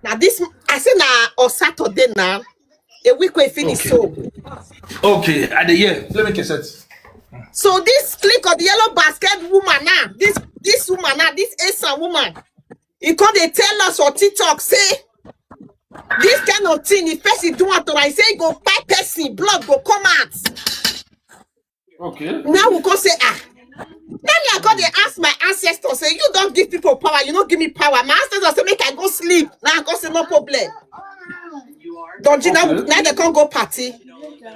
Now this I say now on Saturday now. A week we finish so. Okay, at the year, let me get it. So this click of the yellow basket woman now, this woman now, this Asian woman, he come they tell us on TikTok say this kind of thing. If person do it, I say go buy person blood go come out. Okay. Now we go say Then I got they ask my ancestors say you don't give people power, you don't give me power. My ancestors say make I go sleep. Now I go say no problem. Don't you know now they can't go party.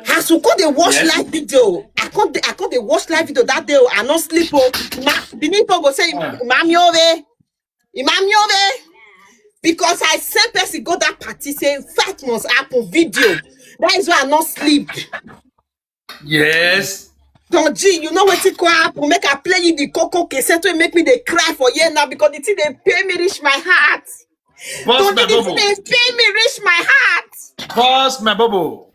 As you go they watch live video. I can't they watch live video that day. I not sleep. The people go say Imam Yove. Because I sent person go that party say fight must happen video. That is why I not sleep. Yes. Don't you know what it happen? Make I play you the coco cassette to make me they cry for you now because the thing they pay me reach my heart. Don't you think they pay me reach my heart? Pause my bubble.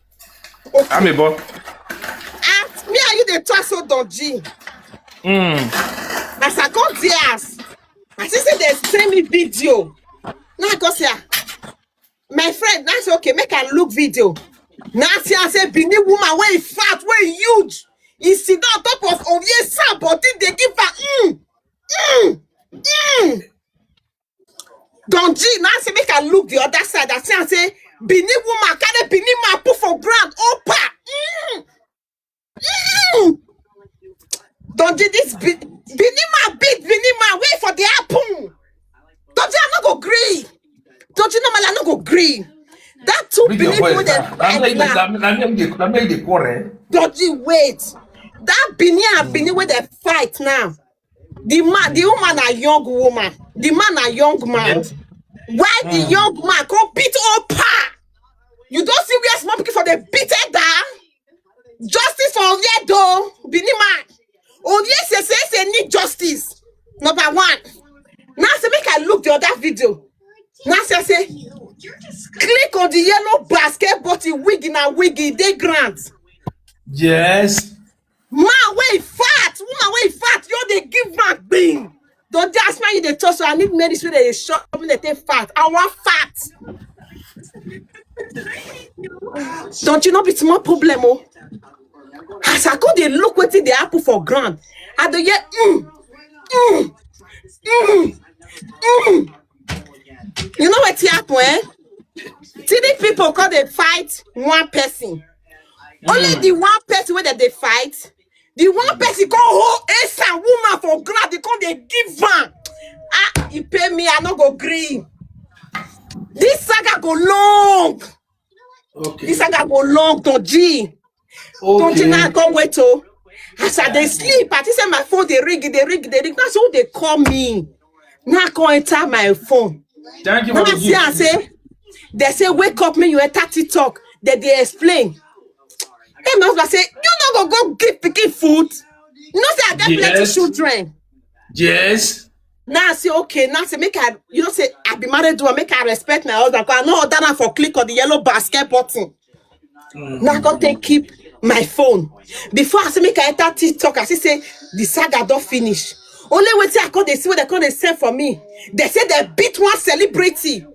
Okay. I'm a boy. And me and you they talk so don't you? As I come tears, I see they send me video. Now I go say, my friend, that's okay. Make I look video. Now see I say, Bini woman, where fat, where huge. He sit on top of Ovie's body. They give her Don't you now say make I look the other side? I say, Bini woman, can Bini man put for ground? Opa. Don't you this Bini man beat Bini man wait for the apple. Don't you not go green? Don't you know man not go green? That two Bini woman don't you wait? That Bini and Bini where they fight now. The woman a young woman. The man a young man. Yes. Why the young man come beat Opa? You don't see where small people for the beaten down? Justice for Oviedo, Bini man. Oviedo say need justice. Number one. Now say make I look the other video. Now say click on the yellow basket button wig in a wiggy they grant. Yes. Man, wait fat. Woman, wait fat. You they give back being. Don't just man you they toss. So I need medicine. They shop me. They take fat. I want fat. Don't you know it's more problem? Oh, as I go, they look what they apple for ground. I do yet. You know what happen? Eh? 3 people call they fight one person. Only the one person where they fight. The one person go hold a woman for ground. They come they give one. You pay me, I not go green. This saga go long. Okay. This saga go long, don't G. Okay. Don't you now come wait to? As I they sleep, I say my phone they ring. That's who they call me. Now I come enter my phone. Thank you. Now I see I say, they say wake up me, you enter TikTok. They explain. Hey, my husband say, you not go give picking food. You know say I get plenty children. Yes. Now I say okay. Now I say make I, you know say I be married to her, make I respect my husband. Cause I know that for click on the yellow basket button. Now I go keep my phone. Before I say make I enter TikTok, I say the saga don't finish. Only wait till I call they see what they call they send for me. They say they beat one celebrity. And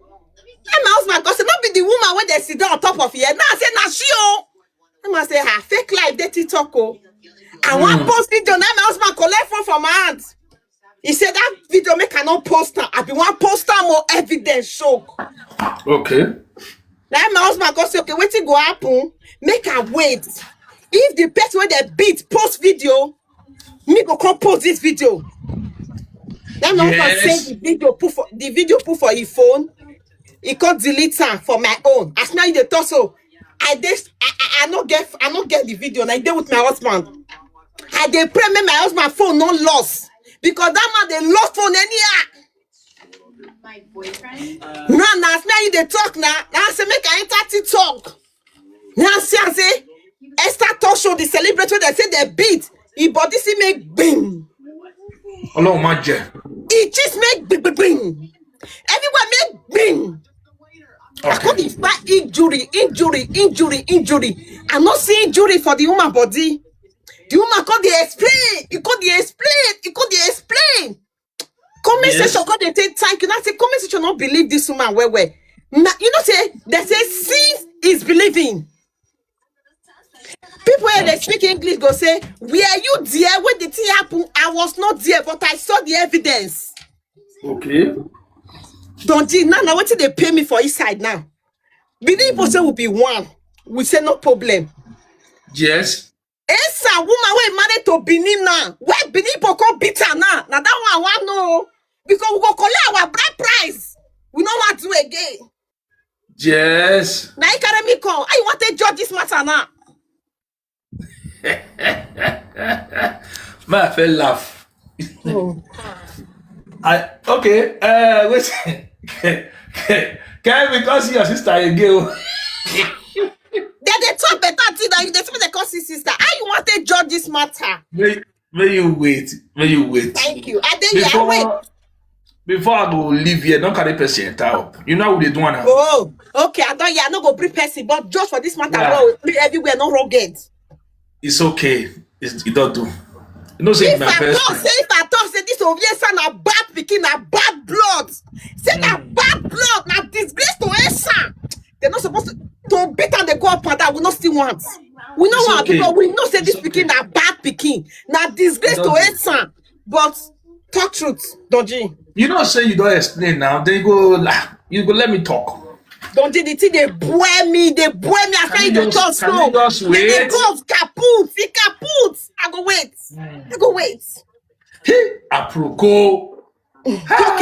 my husband go say not be the woman when they sit down on top of here. Now I say now she I must say her fake life they TikTok. I want post video. Now my husband collect phone from my aunt. He said that video make I not post her. I be one poster more evidence show. Okay. Now my husband go say okay, wait till go happen. Make her wait. If the person where they beat post video, me go come post this video. Now my husband say the video put for his phone. He can't delete her for my own. As now you talk so. I not get the video. And I did with my husband. I dey pray make my husband phone not lost because that man they lost phone anyhow. My boyfriend. Now you they talk now. Now I say make I enter TikTok. Now I say Esther talk show the celebrity they say they beat. He body see make bing. Oh no, my jet. It just make bing bing bing. Everywhere make bing. Okay. I call it injury. I'm not seeing injury for the human body. The woman called the explain. You could explain. Comment section called they take time. You not say comment section not believe this woman where. Now, you know, say they say seeing is believing. People when they speak English go say, were you there when the thing happened? I was not there, but I saw the evidence. Okay. Don't you now what they pay me for inside now? Benin person will be one. We say no problem. Yes. Esa woman we married to Benin now. Where Benin people come beat her now. Now that one I want know. Because we go collect our bride price. We don't want to do again. Yes. Now you carry me come. I want to judge this matter now. Man, I felt laugh. Oh. Okay. Wait. Can we call your sister again? They talk better thing than you. They say they call sister. How you want to judge this matter? May you wait. May you wait. Thank you. I think you wait. Before I go leave here, don't carry person enter. You know what they do now. Oh, okay. I thought I no go bring person, but just for this matter, Yeah. bro, everywhere no rugged. It's okay. It don't do. You know, say If my I best. talk, say this over here son a bad picking, a bad blood. Say that bad blood, now disgrace to Esa. They're not supposed to beat and they go up and that we not still want. We know It's what okay. because we know say It's this okay. picking a bad picking. Now disgrace to Don't do. Esa. But talk truth, Donji. You know, say you don't explain now. They go, you go let me talk. Donji, the thing they boil me. I Can can't you talk just- can you just They wait? go kaput. I go wait. I go wait. Hey, aproko. Talk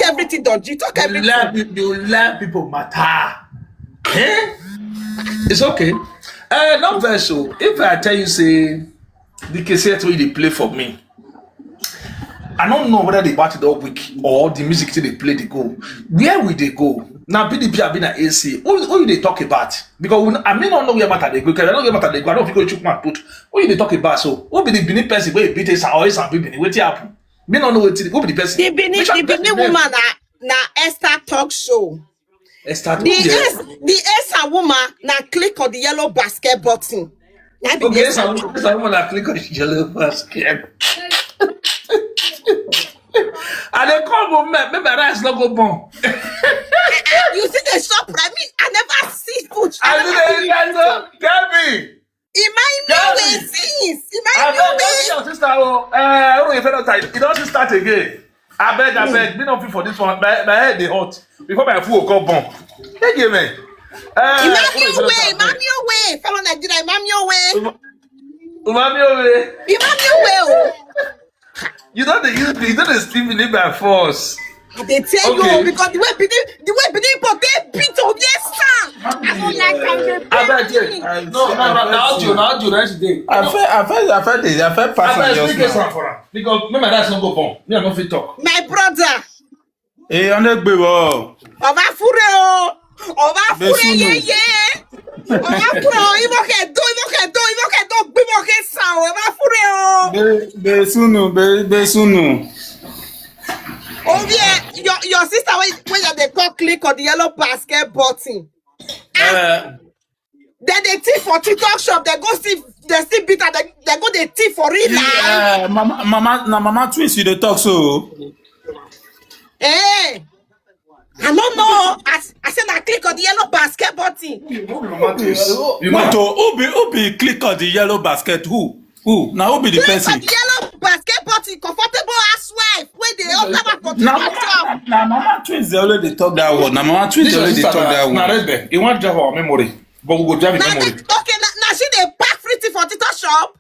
everything, Donji. Talk everything. You let people matter. Eh? It's okay. Not very so. If I tell you, say, the cassette where they play for me, I don't know whether they batted all week or the music till they play they go. Where will they go? Now BDP have been at AC. Who they talk about? Because I may not know where matter they go. Because I don't know where matter they go. I don't think go chook my put. Who they talk about? So who be the Benin person where beat us or some people? What happen? Me not know what who be the person. The Benin woman na Esther talk show. Start The Esther woman na click on the yellow basket button. Na be the okay, Esther woman. someone that click on the yellow basket. And they call moment, maybe rice not go bon. You see the shop, right? Me, I never see food. I didn't know. Tell me. Way since. I beg your sister. Oh, you feel tired. It doesn't start again. I beg. Me not fit for this one. My head they hot. Before my food go bon. Hey, give me. Imam your way. Fellow Nigeria, Imam your way. Umami, Oh. you don't sleep in it by force. They tell Okay. you because the way Benin people they beat on yes sir. I don't like I beg you. Now you rest day. I felt pass on Speak just it now. for am because me my rice no go bon. Me I no fit talk. my brother. On est beau. Ọba fure o. Ọba fure Besunu. yeye. Ọba fure o. Ibo ke do gbimo ke san o. Ọba fure o. Besunu. Oh yeah, your sister when they call click on the yellow basket button. Then they thief for TikTok shop. They still beat her. They go they thief for real life. Mama twins you dey talk so. Hey, I don't know. I said I click on the yellow basket button. Wait, who be click on the yellow basket? Who? Now who be the Click on person? the yellow basket button. Comfortable ass wife. Where they all come for TikTok shop. Now Mama twins they already talk that word. Now Mama twins they already talk that Now word. rest there. You want drive our memory, but we go drive it memory. Now she they pack free tea for TikTok shop.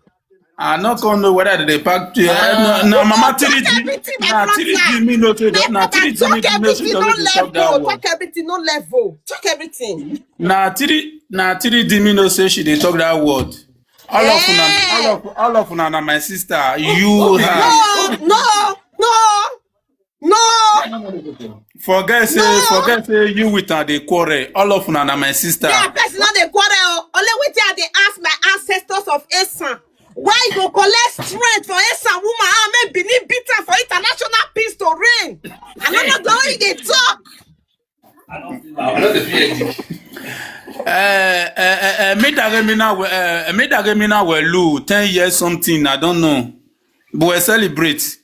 I not gonna know whether they pack. Now Mama Talk 3D. everything, my Now brother. 3D me no say that. Now Talk 3D me no say everything, no already talk that level. word. Talk everything, no level. Talk everything. Now 3D me no say she dey talk that word. All of una na my sister. You have No. forget say you with her dey quarrel. All of una na my sister. Yeah, person not the quarrel. Only wait till they ask my ancestors of Esan. Why you go collect strength for Esan woman? I may Benin bitter for international peace to reign. I don't know the way they talk. I know the PhD. Me Dagemina welu 10 years something. I don't know, but we celebrate.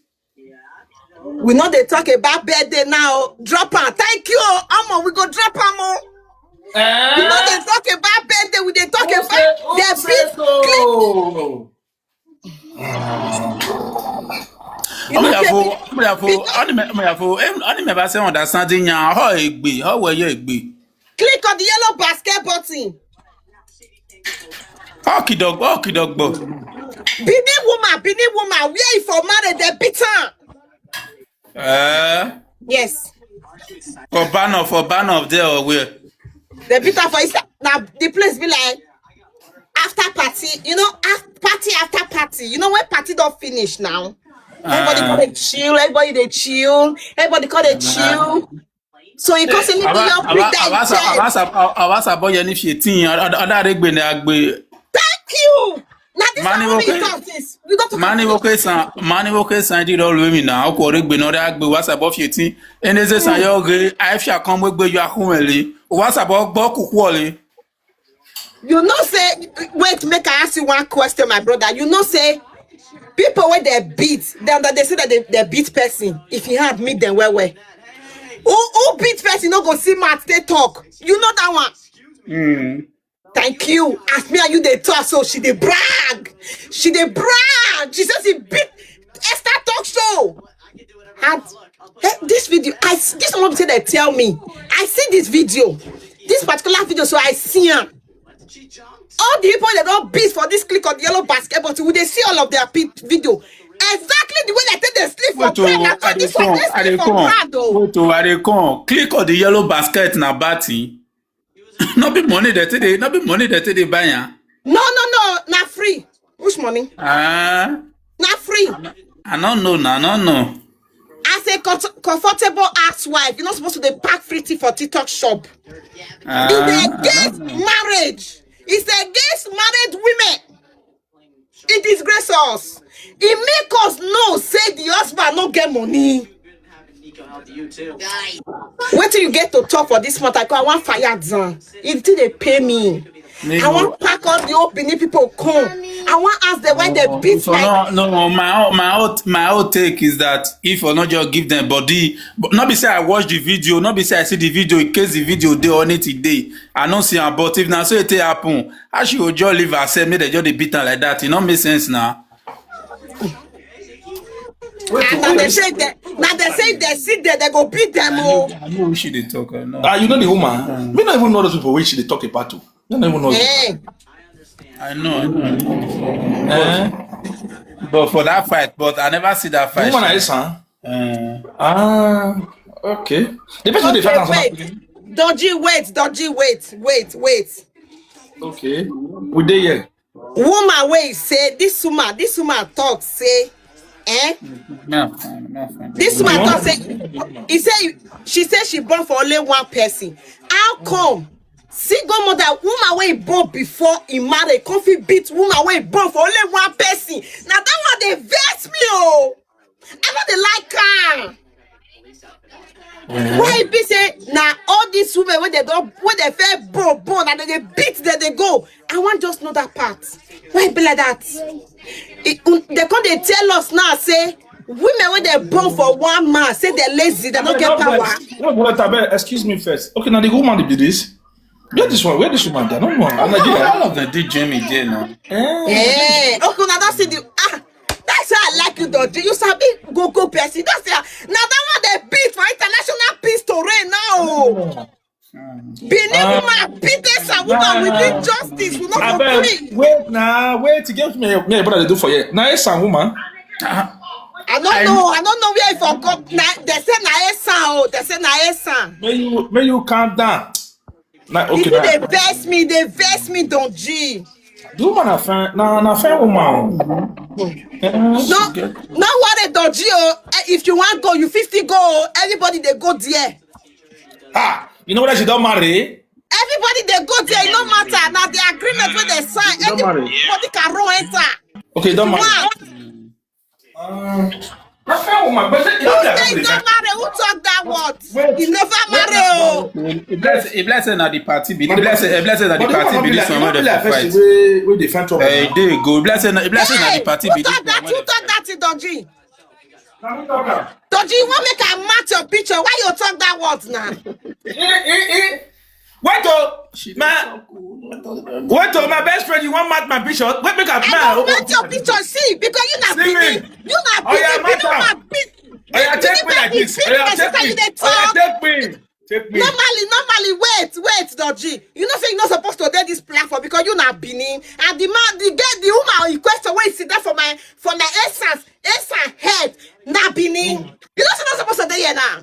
We know they talk about birthday now. Drop her. Thank you. Amo, we go drop her more. You know they talk about birthday. We they talk about their big clip. You know they click on the yellow basket button. Okidog. Bini woman, where you for married, they beat her. Yes. For banner there or where? They beat her for Easter. Now the place be like after party, you know, party after party. You know when party don't finish now. Everybody call it chill, everybody they chill, everybody call it chill. So you constantly do your big Thank you. Now this is how we talk this. We got to Mani woke Sandy all women now. Correct, no agbe. What's about 15? And there's a sayoge. I shall come with you at home. What's about Boku Wally? You know, say, wait, make I ask you one question, my brother. You know, say, people when they beat, they say that they beat person. If you had meet them, where? Who beat person, no go see Matt, they talk. You know that one? Thank you. Ask me, are you they talk? So she they brag. She says she beat Esther talk show. And this video, this one say they tell me. I see this video, this particular video, so I see her. All the people that don't beat for this click on the yellow basket, but would they see all of their video? Exactly the way they take the sleep for bread. This one they sleep for bread though. Click on the yellow basket na bati. Not be money that they buy. No, not free. Which money? Not free. I don't know. As a comfortable housewife, you're not supposed to dey pack free tea for TikTok shop. It's against marriage. It's against married women. It disgraces us. It make us know say the husband no get money. Wait till you get to talk for this month. I want fire down. It till they pay me. I want pack all the old Benin people come. I want ask them why they beat like. No. My whole take is that if or not just give them body, but not be say I watch the video, not be say I see the video in case the video dey on it today. I don't see am, but if now so it happen, how she would just leave herself, make they just dey beat her like that. It don't make sense now. And now they say they sit there, they go beat them. I know who she dey talk. You know the woman. We don't even know those people which they talk about. You don't even know. I know. But for that fight, but I never see that fight. Woman is okay. The person they fight. Wait. Dodgy, wait. Okay. We dey here. Woman, wait, say this woman talk, say, This woman talk, say, she said she born for only one person. How come? Single mother, woman wey born before he marry, coffee beat woman wey born for only one person. Now that one they vex me, oh. I know they like her. Why be say now all these women when they feel born and they beat them, they go. I want just know that part. Why be like that? They tell us now, say women when they born for one man, say they're lazy, they don't get power. Excuse me first. Okay, now the woman did this. Where this woman? They don't know. All of them did Jamie J now. Okay, now that's the that's why I like you, though. You sabi go person. That's now that one they beat for international peace to reign now. Benin woman beat this woman within justice. We not free. Wait to give me brother they do for you. Now it's a woman. I don't know where I forgot. They say na Esan. May you calm down. Okay, they vex me, don't G. The woman na fair woman. No worry, don't G. If you want go, you 50 go. Everybody they go there. You know what she don't marry? Everybody they go there. It no matter. Now the agreement when they sign, everybody can run enter. Okay, don't marry. Na fair woman, but you don't marry. Who talk that word? You never marry. If let's say na the party be this one where they fight. We defend trouble. There you go. If let's say na the party be this one. Who talk that, Donji? Don't you want make I match your picture? Why you talk that words now? Wait to my best friend, you want match my picture? Wait, make a I don't match your picture, see, because you not beating. You not beating. Take me like this. Take me. Normally, wait, Dodgy. You know, say you're not supposed to do this platform because you're not beating. And the woman question where you sit there for my essence head, not beating. You know, you're not supposed to do here now.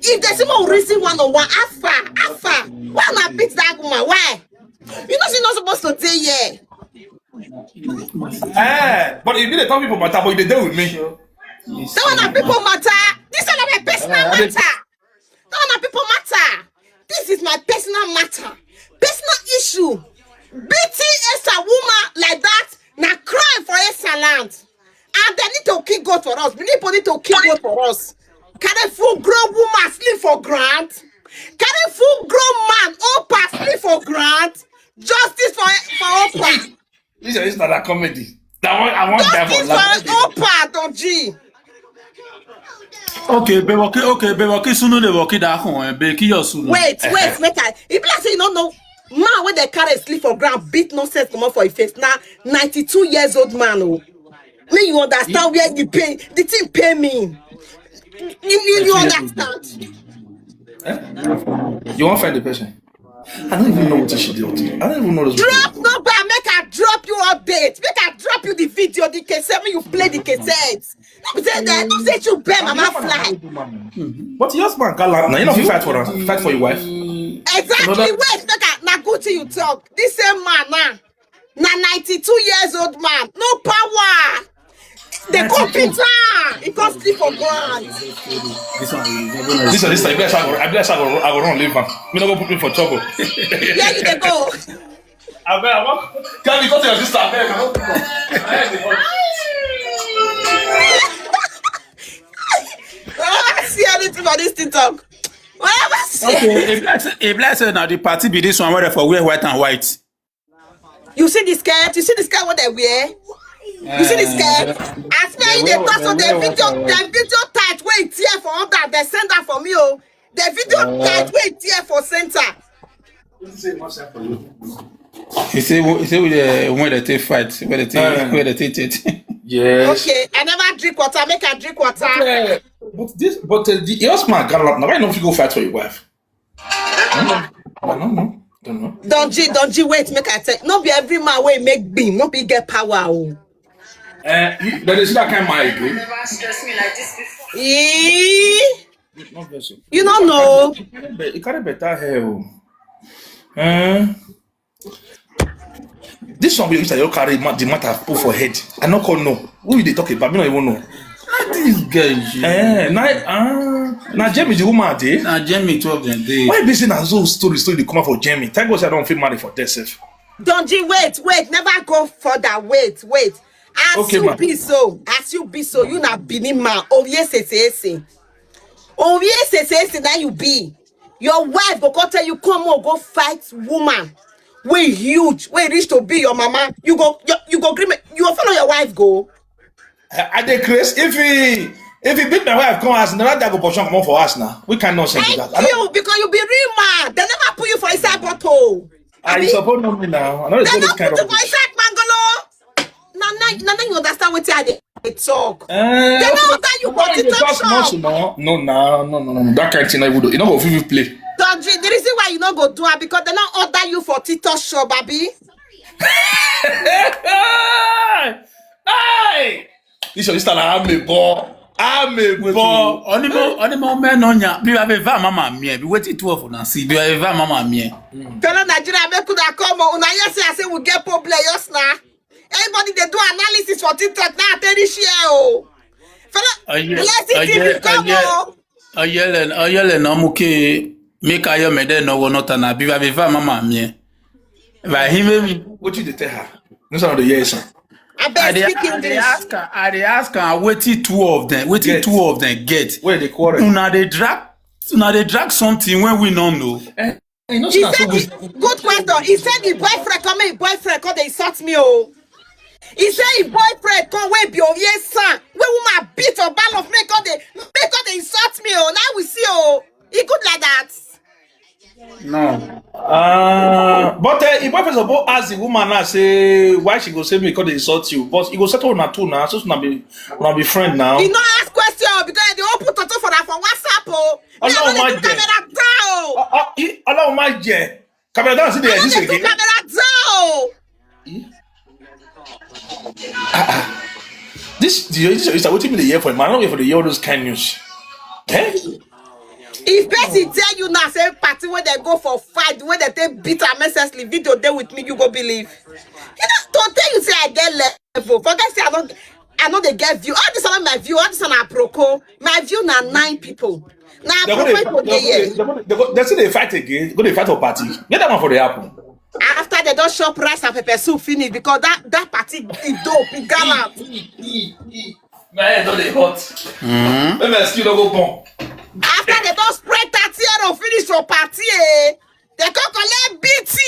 If there's someone reason 101, Alpha, why not beat that woman? Why? You know, you're not supposed to do here. But if you talk people matter, but you deal with me. That one are people matter. This one are my personal matter. That one are people matter. This is my personal matter. Personal issue. Beating a woman like that, now crying for a land. And they need to kill God for us. We need to kill God for us. Can a full grown woman sleep for grant? Can a full grown man Opa sleep for grant? Justice for Opa. This is not a comedy. I want that for Opa, don't G. Okay, be sunu de work that home, be ki your sunu. Wait, make I. If like say you don't know, man when they carry sleep for ground, beat no sense come up for your face. Now 92 years old man, oh. Me you understand where you pay? The thing pay me. You understand? You won't find the person. I don't even know what she did. I don't even know this. Drop number, make I drop you update. Make I drop you the video, the cassette when you play the cassette. Don't say that. Don't say you bear mama fly. But your husband can't now you know if you fight for her, fight for your wife. Exactly. Wait, make I now go to you talk. This same man now 92 years old man, no power. The computer, it can't sleep for ground. This time, I bless I go run leave man. Me not go put me for trouble. Yeah, you can go. I bet can you go to your sister? I never see anything for this TikTok. Okay, if let's say now the party be this one where for wear white and white. You see the skirt? You see the skirt what they wear? You see the skirt? I swear they talk so the video tight wait here for under they send that for me oh. The video tight wait here for center. He say when they take fight, where they take it. Yes. Okay, I never drink water. Make I drink water. Yeah. But the husband got now. Why not you go fight for your wife? No. Don't know. Don't you wait? Make I tell. Not be every man way make beam. Not be get power. Oh. There is that kind of mind. Never stress me like this before. You don't know. It carry better hair. This one we used to carry the matter put for head. I not call no. Who they talk about? Me not even know. This guy. Now Jamie the woman day. Now Jamie 12 them day. Why be saying as those story they come out for Jamie? Thank God I don't feel married for themselves. Don't you wait. Never go further. Wait. As Okay, you be so, you not being man. Oh yes, now you be. Your wife go tell you come on, go fight woman. We huge, we reach to be your mama. You go agreement. You go follow your wife go. I decrease if he beat my wife, come us. Never that go portion come for us now. We cannot say that. Thank you because you be real man. They never put you for inside bottle. I support me now. I know it's they this not kind put of. you for inside mangolo. Now you understand what they talk. They know that you want to talk shop. No. That kind of thing I would do. You know what we play. Don't you? The reason why you not go do it because they not order you for TikTok show, baby. Hey! This is I'm a ball. Onimo men on ya. Be have a mama mie. Be waiting 12 na see. Be have a mama mie. Fellow Nigeria make could come on. Una yes say we get poor players now. Everybody they do analysis for TikTok now. They share oh. Fellow, let's come on. Oyele no muke make ayo mede no wo not na. Be have a mama mie. By him What you tell her? No sound the yes. I dey ask her waiting two of them get. Where they quarrel? Una dey drag something when we don't know. He said good question. He said the boyfriend come they insult me oh. He say his boyfriend come wey be Oye son. Wey woman beat or ball of make all they insult me. Oh, now we see. Oh, he good like that. No. But if boyfriend suppose ask the woman now say why she go say me because they insult you, but he go settle una too now, so una be friend now. He no ask question because they all put toto for that for WhatsApp. Oh, me I no dey do camera down. Ọlọ́run má jẹ́ camera down sí dey exist I no dey do again. camera down. This is wetin me dey hear for him. I no hear for the hear all those kind news. Eh? If person tell you now say party where they go for fight, where they take beat and mercilessly video there with me, you go believe. You know, to tell you say I get level. Forget say I know they get view. All this on my view, all this on Aproko. My view now 9 people. Now They say they fight again. Go they fight for party. Get that one for the happen. after they don't shop rice and pepper soup finish because that party is dope, it gallant. My head don't dey hot. Maybe I still don't go born. After they don't spread 30 euro finish for party, they come collect BT.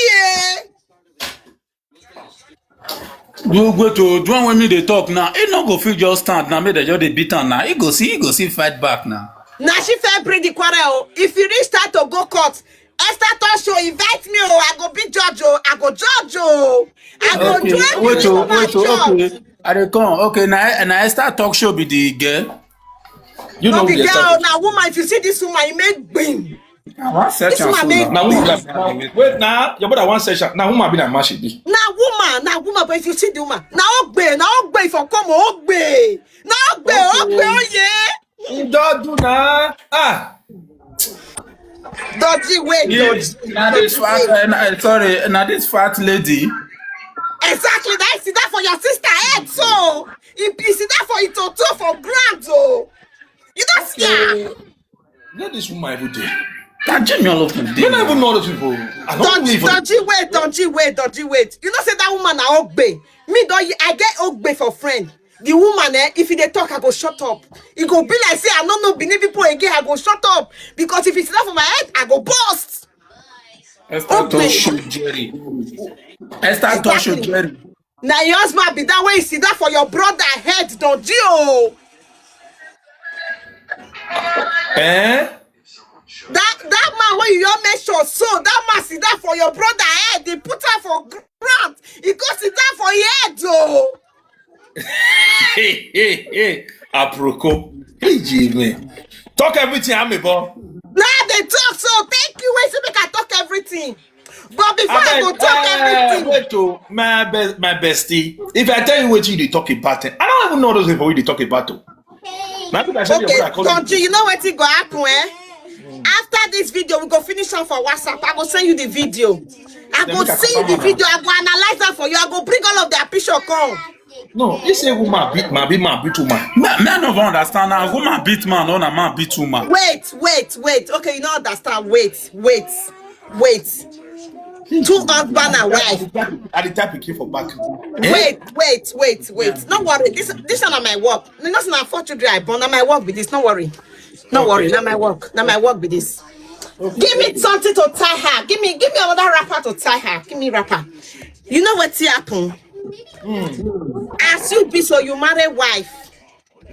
You go to do one when me they talk now. He no go feel just stand now. Make they just dey beat on now. He go see fight back now. Now she fair bring the quarrel. If you reach start to go court, Esther talk show invite me. Oh, I go be judge. Oh, I go judge. Oh, I go Okay, join wait, you. okay. I dey come. Okay, now Esther talk show be the girl. You No know be who they girl. talk. Now woman, if you see this woman, you make bing. I want search This am one so make- now. Now who wait now your brother one session. Now who might be that match it be? Now woman, but if you see the woman, now ogbe for come ogbe. Now ogbe, oh yeah. Don't do now. Dodgy way, dodgy. Now this fat, sorry, now this fat lady. Exactly, that is that for your sister head, so. If you see that for it to for grand, so. You don't see her. Let this woman every day. That Jimmy all of them. You don't even know those people. I don't believe Dodgy wait. You know say that woman na ogbe. Me don't I get ogbe for friend. The woman, if they talk, I go shut up. It go be like say I don't know beneath people again. I go shut up because if it's not for my head, I go bust. Esther talk show Jerry. Esther talk show Jerry. Now your husband be that way. You see that for your brother head, don't you? Eh? That man when you all make sure so that man see that for your brother head. They put her for ground. He go sit down for your head, though. Hey. Aproko. Hey, Jimmy. Talk everything, I'm a boy. Now they talk so thank you. Wait, so make I talk everything. But before I go talk everything, Wait, oh, my bestie. If I tell you what you talk about, I don't even know those people you talk about. okay, Tonji, you know what it go happen, After this video, we go finish on for WhatsApp. I go send you the video. I go see the video. I go analyze that for you. I go bring all of their picture come. No, this a woman beat man, beat woman. Man never understand now. Woman beat man, or a man beat woman. Wait. Okay, you don't understand. Wait. Two husband and wife. At the time he came for back. Wait. Don't worry. This is not my work. Not na 4 children I born. Now my work with this. Don't worry. Don't worry. Now my work. With this. Give me something to tie her. Give me another rapper to tie her. Give me rapper. You know what happen? As you be so you marry wife.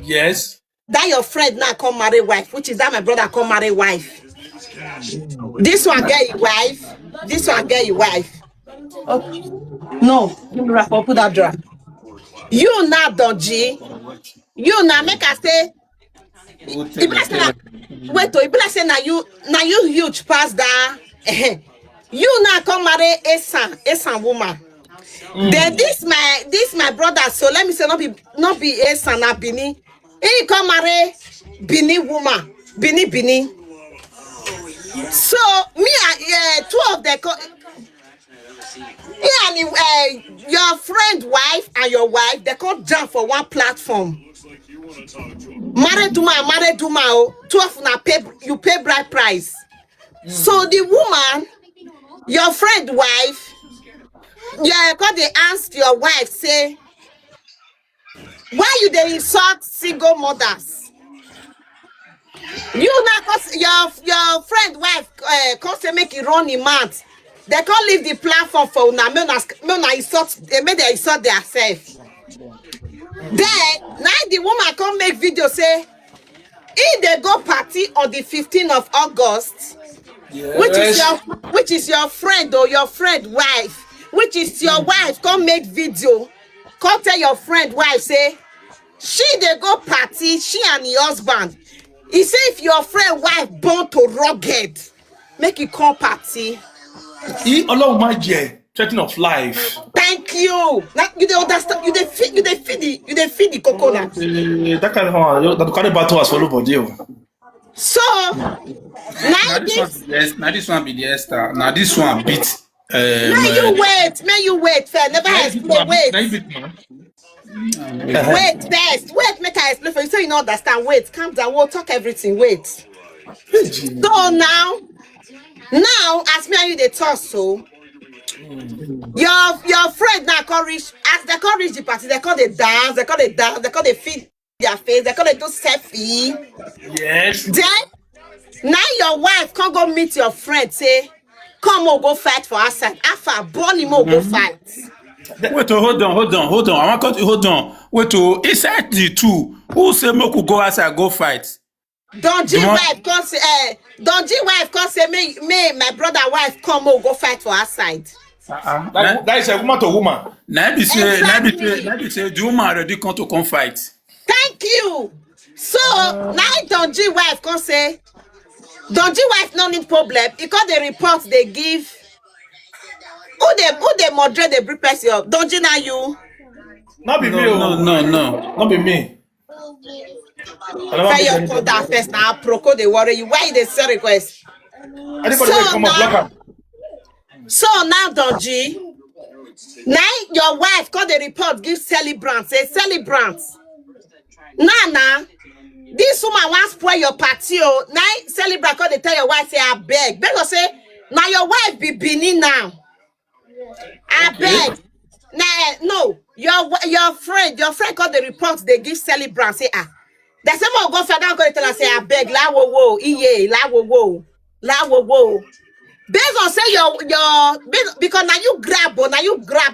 Yes. That your friend now come marry wife, which is that my brother come marry wife. This one get your wife. This one get your wife. Okay. No, give me rapper. Put that drawer. You now dodgy. You now make us say. It be like say it be like say now you huge past that. You now come marry Esan woman. Then this my brother. So let me say not be Esan na Bini. He come marry Bini woman. Bini. So me and two of the and your friend wife and your wife they come jump for one platform. Married to man, 12 na pay bride price. So the woman, your friend wife, because they ask your wife, say, why you they insult single mothers? You now cause your friend wife cause they make it run in months. They can't leave the platform for una insult, they insult themselves. Then now the woman come make video say if they go party on the 15th of August, Yes. which is your friend or your friend wife, which is your wife, come make video, come tell your friend wife say she they go party, she and the husband. He say if your friend wife born to rugged, make it come party. Ọlọ́run má jẹ́ threatening of life. Thank you. Now you dey understand. You dey feed the coconut. That kind of that carry battle as follow body. So now This one be the Esther. Now this one beat. May you wait first. Never explain. Wait first. Wait, make I explain for you so you don't understand. Wait, calm down. We'll talk everything. Wait. So now as me and you they talk so. Your friend now can reach as they can reach the party, they call they dance, they call they feed their face, they call they do selfie. Yes. Then now your wife can go meet your friend, say, come on, go fight for us. After born him go fight. Wait, hold on. I want to hold on. Wait, inside the two, who say Moku go outside go fight? Donji wife come say, me my brother wife come on, go fight for our side. That is a woman to woman. Now be say the woman already come fight. Thank you. So now Donji wife come say, Donji wife no need problem. Because the reports they give, who they moderate the brief person up. Donji now you. Not be me. No. Not be me. Fair your call that first now. Proco they worry you. Why they send request? Anybody will come and block her. So now Donji, now your wife call the report give celebrant. Say celebrant. Now this woman wants spoil your party. Now celebrant call they tell your wife say I beg. Because say now your wife be Benin now. I beg. Nah, no, your friend called the report they give celebrant say the same one go further go tell her say I beg la wo iye la wo. Based on say your because now you grab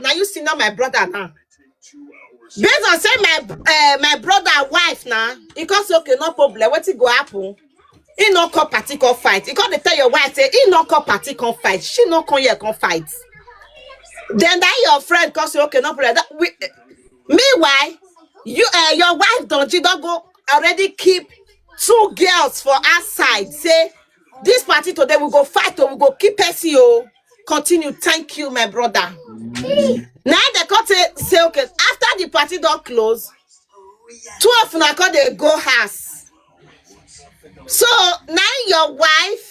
now you see now my brother now. Based on say my brother wife now, because okay no problem what it go happen. He no call party come fight. He can't tell your wife say he no call party come fight. She no come here come fight. Then that your friend come say okay no problem. Meanwhile, your wife don't go already keep 2 girls for outside. Say this party today we go fight or we go keep SEO. Continue. Thank you, my brother. Now they come say okay after the party don't close. 2 of now come they go house. So now your wife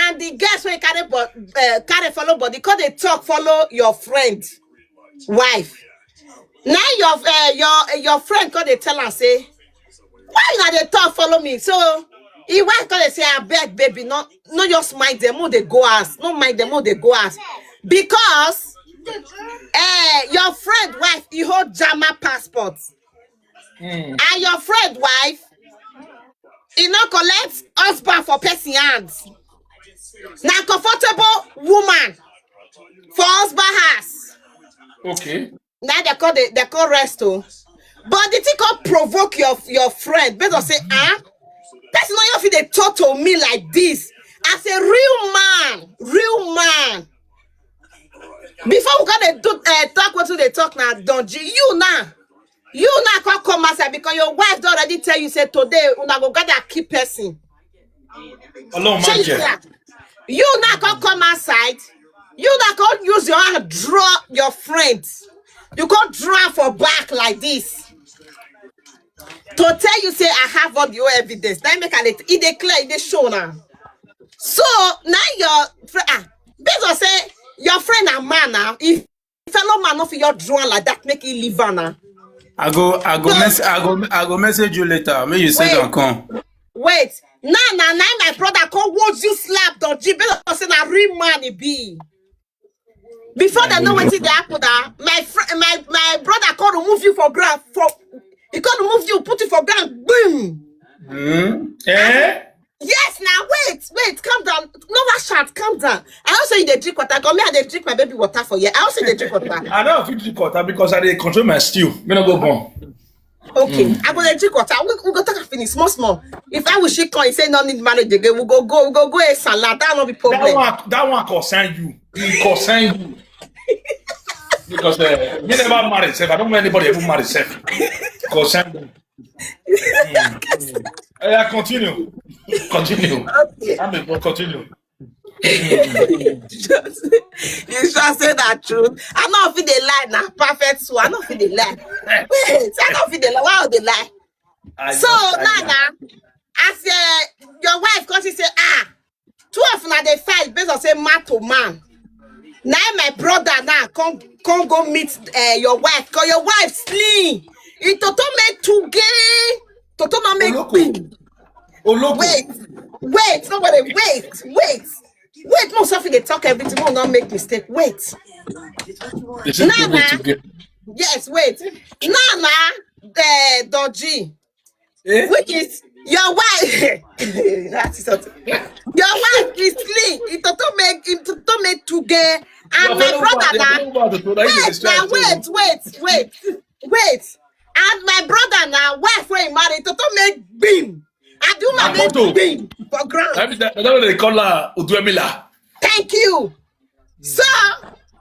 and the guests when carry follow body because they talk follow your friend wife. Now your friend cause they tell her say why you not they talk follow me? So he wife cause they say I beg baby no just mind them who they go ask no mind them who they go ask because your friend wife he hold Jama passport and your friend wife he not collect husband for person hands. Now comfortable woman for husband house. Okay. Now they call rest oh. But the thing can provoke your friend. Better say, that's not your they talk to me like this. As a real man. Before we gonna do talk what they talk now, don't you now can't come outside because your wife already tell you say today una go gather key person. Alone man. You now can't come outside. You now can't use your hand draw your friends. You can't draw for back like this. To tell you say I have all your evidence. Now make it declare it show now. So now your friend based on say your friend a man now. If fellow man not for your draw like that, make it leave her now. I go message you later. May you say don't come. Wait. Now my brother come watch you slap the G based on say na real man it be. Before they know what it happen my brother can't remove you for ground he can't remove you, put it for ground, boom. Yes, now wait, calm down. No shot, calm down. I also you they drink water. Come here, they drink my baby water for you. I also they drink water. I don't drink water because I control my stew. Me not go born. Okay, I'm gonna drink water. We go talk finish small. If I will shake on, he say no need marriage again. We go a salad. That not be problem. That one concern you. It concern you. Because me never married self. I don't know anybody ever married self. Concern you. Yeah, continue. Continue. Okay. I mean, continue. You just say that truth. I not feel the lie now. Perfect. So I not feel the lie. Wait, I not feel the lie. Why would they lie? So Nana, as your wife, cause she say, two of them they fight based on say man to man. Now my brother now come go meet your wife. Cause your wife slim. It toto make two gay. Toto not make queen. Wait, nobody, wait. Most of they talk everything, will not make mistake. Wait. Nana, yes, wait. Nana, Dodgy, which is your wife. That's something. Your wife is clean. It to make two gay. And my brother now. Wait. And my brother now, wife when he married, to make beam. I do not make beam for ground. That's what they call her Uduemila. Thank you. So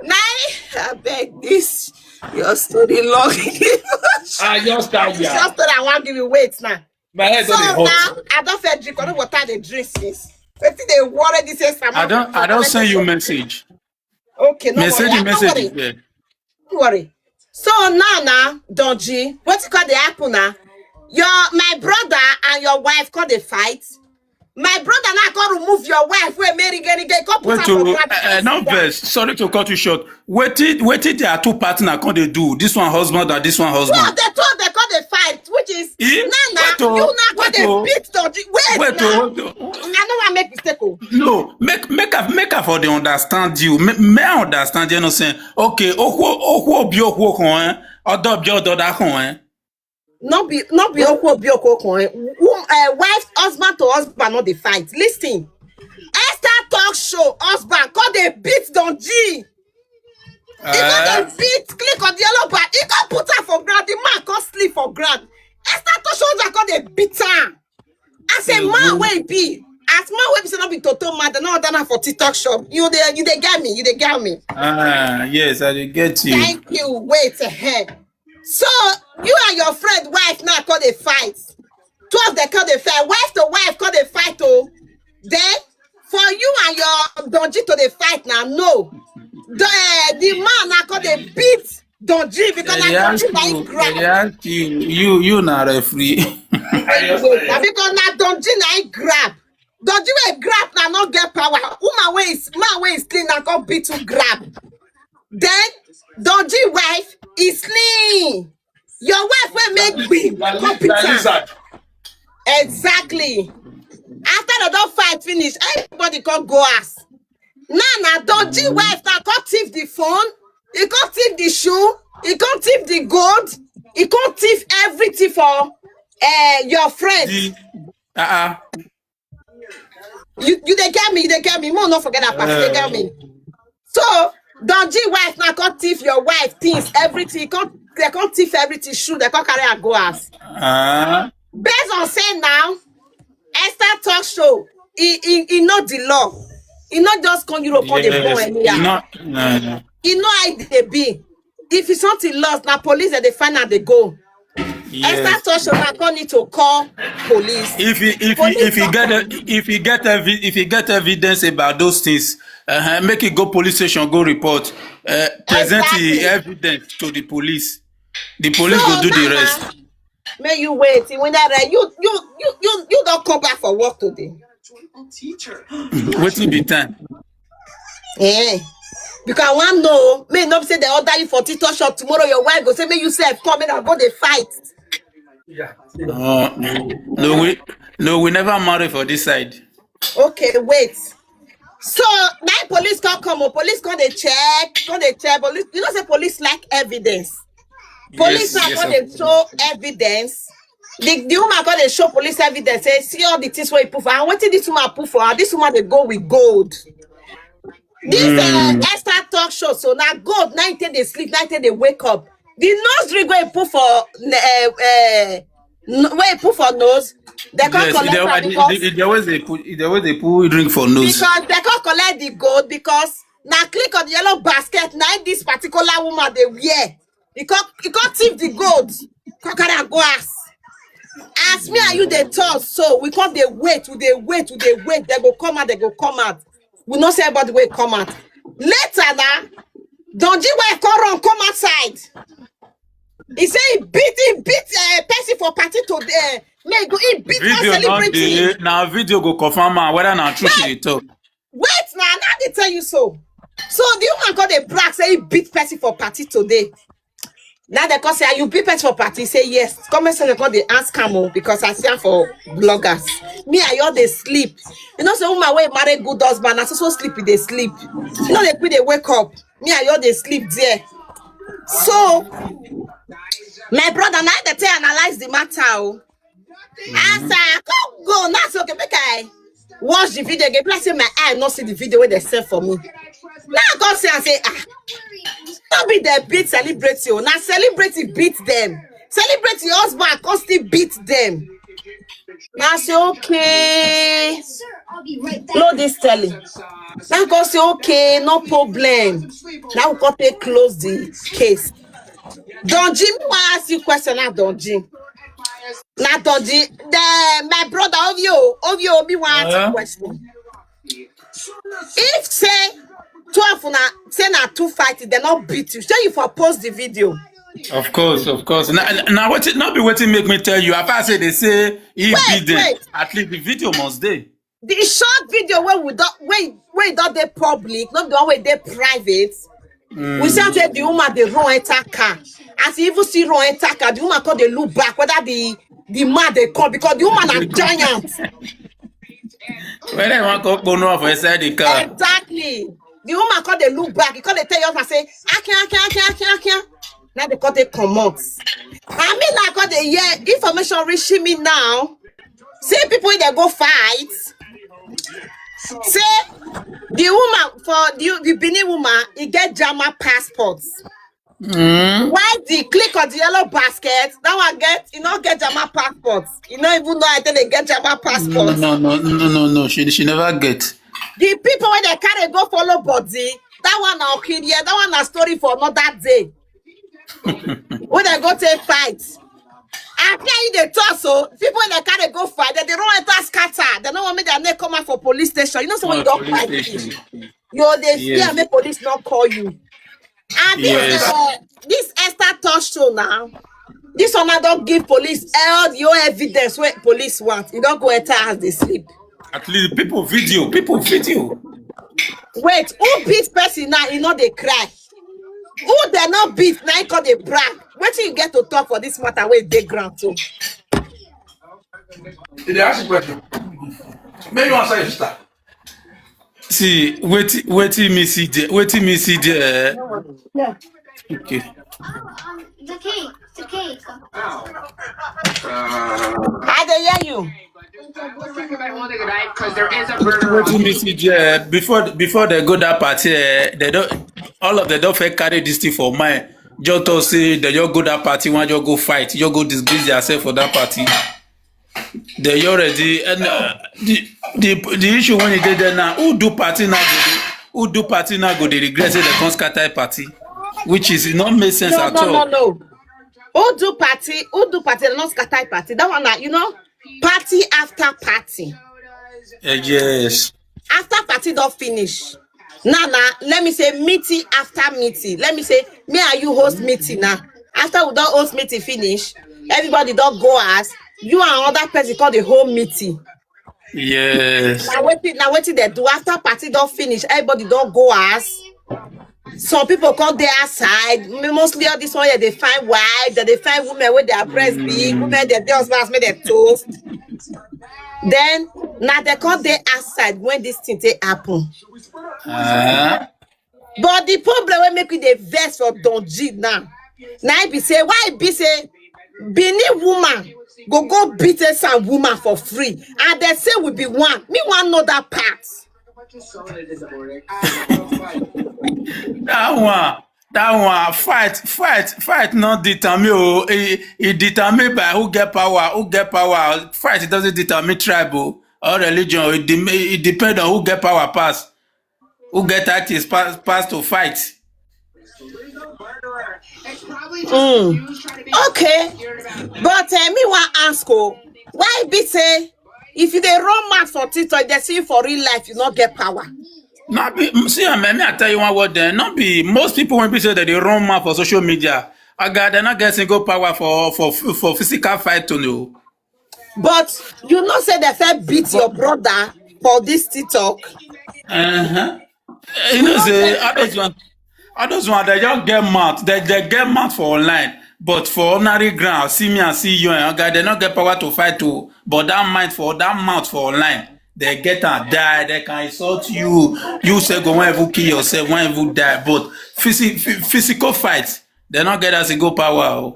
now I beg this your story long. Your story. Just that I want to give you weight now. My head so now I don't feel drink. I don't water the drink since. But they worry this is I don't send you message. Okay, no message worry. Yeah. Don't worry. So now, Donji, what you call the apple now? My brother and your wife call the fight. My brother now can remove your wife. Where Mary getting Wait to no verse. Sorry to cut you short. Wait till there are two partners can they do. This one husband and this one husband. No, they call the fight, which is Nana. You now call the beat Donji. Wait now. I know I make mistake. No, make her for the understand you. May I understand you know saying okay. Oho bi oho kon odo bi odo da kon Not be okwo coin. Wife, husband to husband, not the fight. Listen. Esther talk show, husband, call they beat Donji. He got the beat, click on the yellow bar. He got put her for ground. The man can't sleep for ground. Esther talk show, call they beat her. I say, man, where it be? As man, where be say not be total man, they not done for TikTok shop. You they get me. Yes, I get you. Thank you. Wait ahead. So you and your friend wife now call the fight. Two of them call the fight. Wife to wife call the fight. Oh, then for you and your Donji to the fight now. No, the man now call the beat Donji because now Donji like grab. You not referee. Because now Donji like grab. Donji will grab now not get power. Man way is clean now call beat to grab. Then Donji wife is clean. Your wife will make beam. Exactly. After the dog fight finish, everybody can go ask. Nana, Donji wife now can't thief the phone. He can't thief the shoe. He can't thief the gold. He can't thief everything for your friend. You they get me. More not forget that part. They get me. So Donji wife now can't thief your wife things, everything. They can't thief everything, shoe, they can't carry and go ask. Based on saying now, Esther talk show, he know the law. He not just come Europe on the phone anyhow. He know how they be. If it's something lost, now police they find out they go. Yes. Esther talk show now don't need to call police. If you get evidence about those things, make it go police station, go report, present the evidence to the police. The police will do the rest. May you wait. When you don't come back for work today. Waiting be time. Because one know, may not say they order you for TikTok shop tomorrow. Your wife go say, may you say come in and go they fight. No, we never marry for this side. Okay, wait. So now police can't come. Police can't they check. Police, you know, say police like evidence. Police now they show evidence. The woman got they show police evidence. Say see all the things where you put for. And what did this woman put for her? This woman they go with gold. This Esther talk show. So now gold 90 they sleep, 90 they wake up. The nose ring where you put for where you put for nose, they can't Yes, collect am because they always they put drink for nose. they can't collect the gold because now click on the yellow basket. Now this particular woman they wear. You can't thief the gold. Can't go ask. As me and you they talk, so we can't they wait. They go come out. We not say about the way come out. Later now, don't you where come outside. He say he beat person for party today. He beat one Video not celebrity. dey. Now video go confirm am whether na true she dey talk. Wait now they tell you so. So the woman called the brag say he beat person for party today. Now they come say, are you beat person for party? He say yes. Comment section call the ask camo because I see am for bloggers. Me and you they sleep. You know, so woman wey marry good husband, as so sleepy they sleep. You know they quit they wake up. Me and you they sleep there. So my brother now they tell analyze the matter. Oh. As I come go, now so okay, make I watch the video again. Plus say my eye not see the video where they send for me. Now I come say and say don't be the beat celebrity. Now celebrity beat them. Celebrity husband can still beat them. Now I say okay. No this telling. Now I go say okay, no problem. Now we go take close the case. Don Jim, I ask you question now, Don Jim. Now Don Jim, my brother of you, me want ask question. If say 12 na say na 2 fight, they not beat you. Say you for post the video. Of course. Now what it not be waiting make me tell you. If I say they say he beat them, at least the video must dey. The short video where we don't they public, not the one where they private. We say the woman they run enter car. As you even see run enter car, the woman call they look back whether the man they come because the woman are giant. When they want to go no for inside the car. Exactly. The woman call they look back. He call they tell you and say, I can't. Now they call they come out. I mean like call they hear information reaching me now. Say people they go fight. Say the woman for the Benin woman, he get German passports. Why the click on the yellow basket? That one get German passports. You don't even know I tell they get German passports. No. She never get. The people when they carry go follow body, that one now kid here, that one a story for another day. When they go take fight. After you they talk so, people when they carry go fight, they don't enter scatter. They don't want me their name come out for police station. You know so when you don't fight, they fear make police not call you. And this Esther talk show now. This one I don't give police all your evidence where police want. You don't go enter as they sleep. At least people video. Wait, who beat person now? You know they cry. Who they not beat now? Call they brag. Wait till you get to talk for this matter where they ground too. They ask you question. Maybe you answer your sister. See, wait me see there. Yeah. Okay. The cake. I dey hear you. Because there is a burner. Wait me see there. Before they go that party, they don't. All of them don't fake carry this thing for mind. Just to say they just go that party, one just go fight, just go disgrace themselves for that party. They already and the issue when you did there now, who do party now go they regret say they can't scatter party, which is not make sense at all. No. Who do party? They not scatter party. That one you know, party after party. Yes. After party don't finish. Now, let me say meeting after meeting. Let me say me and you host meeting now. After we don't host meeting finish, everybody don't go as you and other person call the whole meeting. Yes. Now waiting they do after party don't finish, everybody don't go as. Some people come there outside. Mostly all this one they find wife, that they find women with their breast big, women their husbands made their toast. Then now they come there outside when this thing they happen. But the problem will make you the vex for Don G now. Now I be say why be say Benin woman go beat some woman for free, and they say we be one. Me want know that part. that one fight not determine. Oh, it determined by who get power. Fight it doesn't determine tribe or religion. It depends on who get power pass, who get artists pass to fight. Okay, but me want ask why be say if you dey run mouth for TikTok, they see you for real life, you not get power. Not be see, me I tell you one word then. Not be most people when people say that they run mouth for social media. I got they're not getting go power for physical fight to know. But you know say they first beat your brother for this TikTok. You know say I just want they just get mad. They get mad for online. But for ordinary ground, see me and see you and they not get power to fight to. But that mouth for online, they get and die, they can insult you. You say go one ever kill yourself, one ever die. But physical fight, they not get us a go power.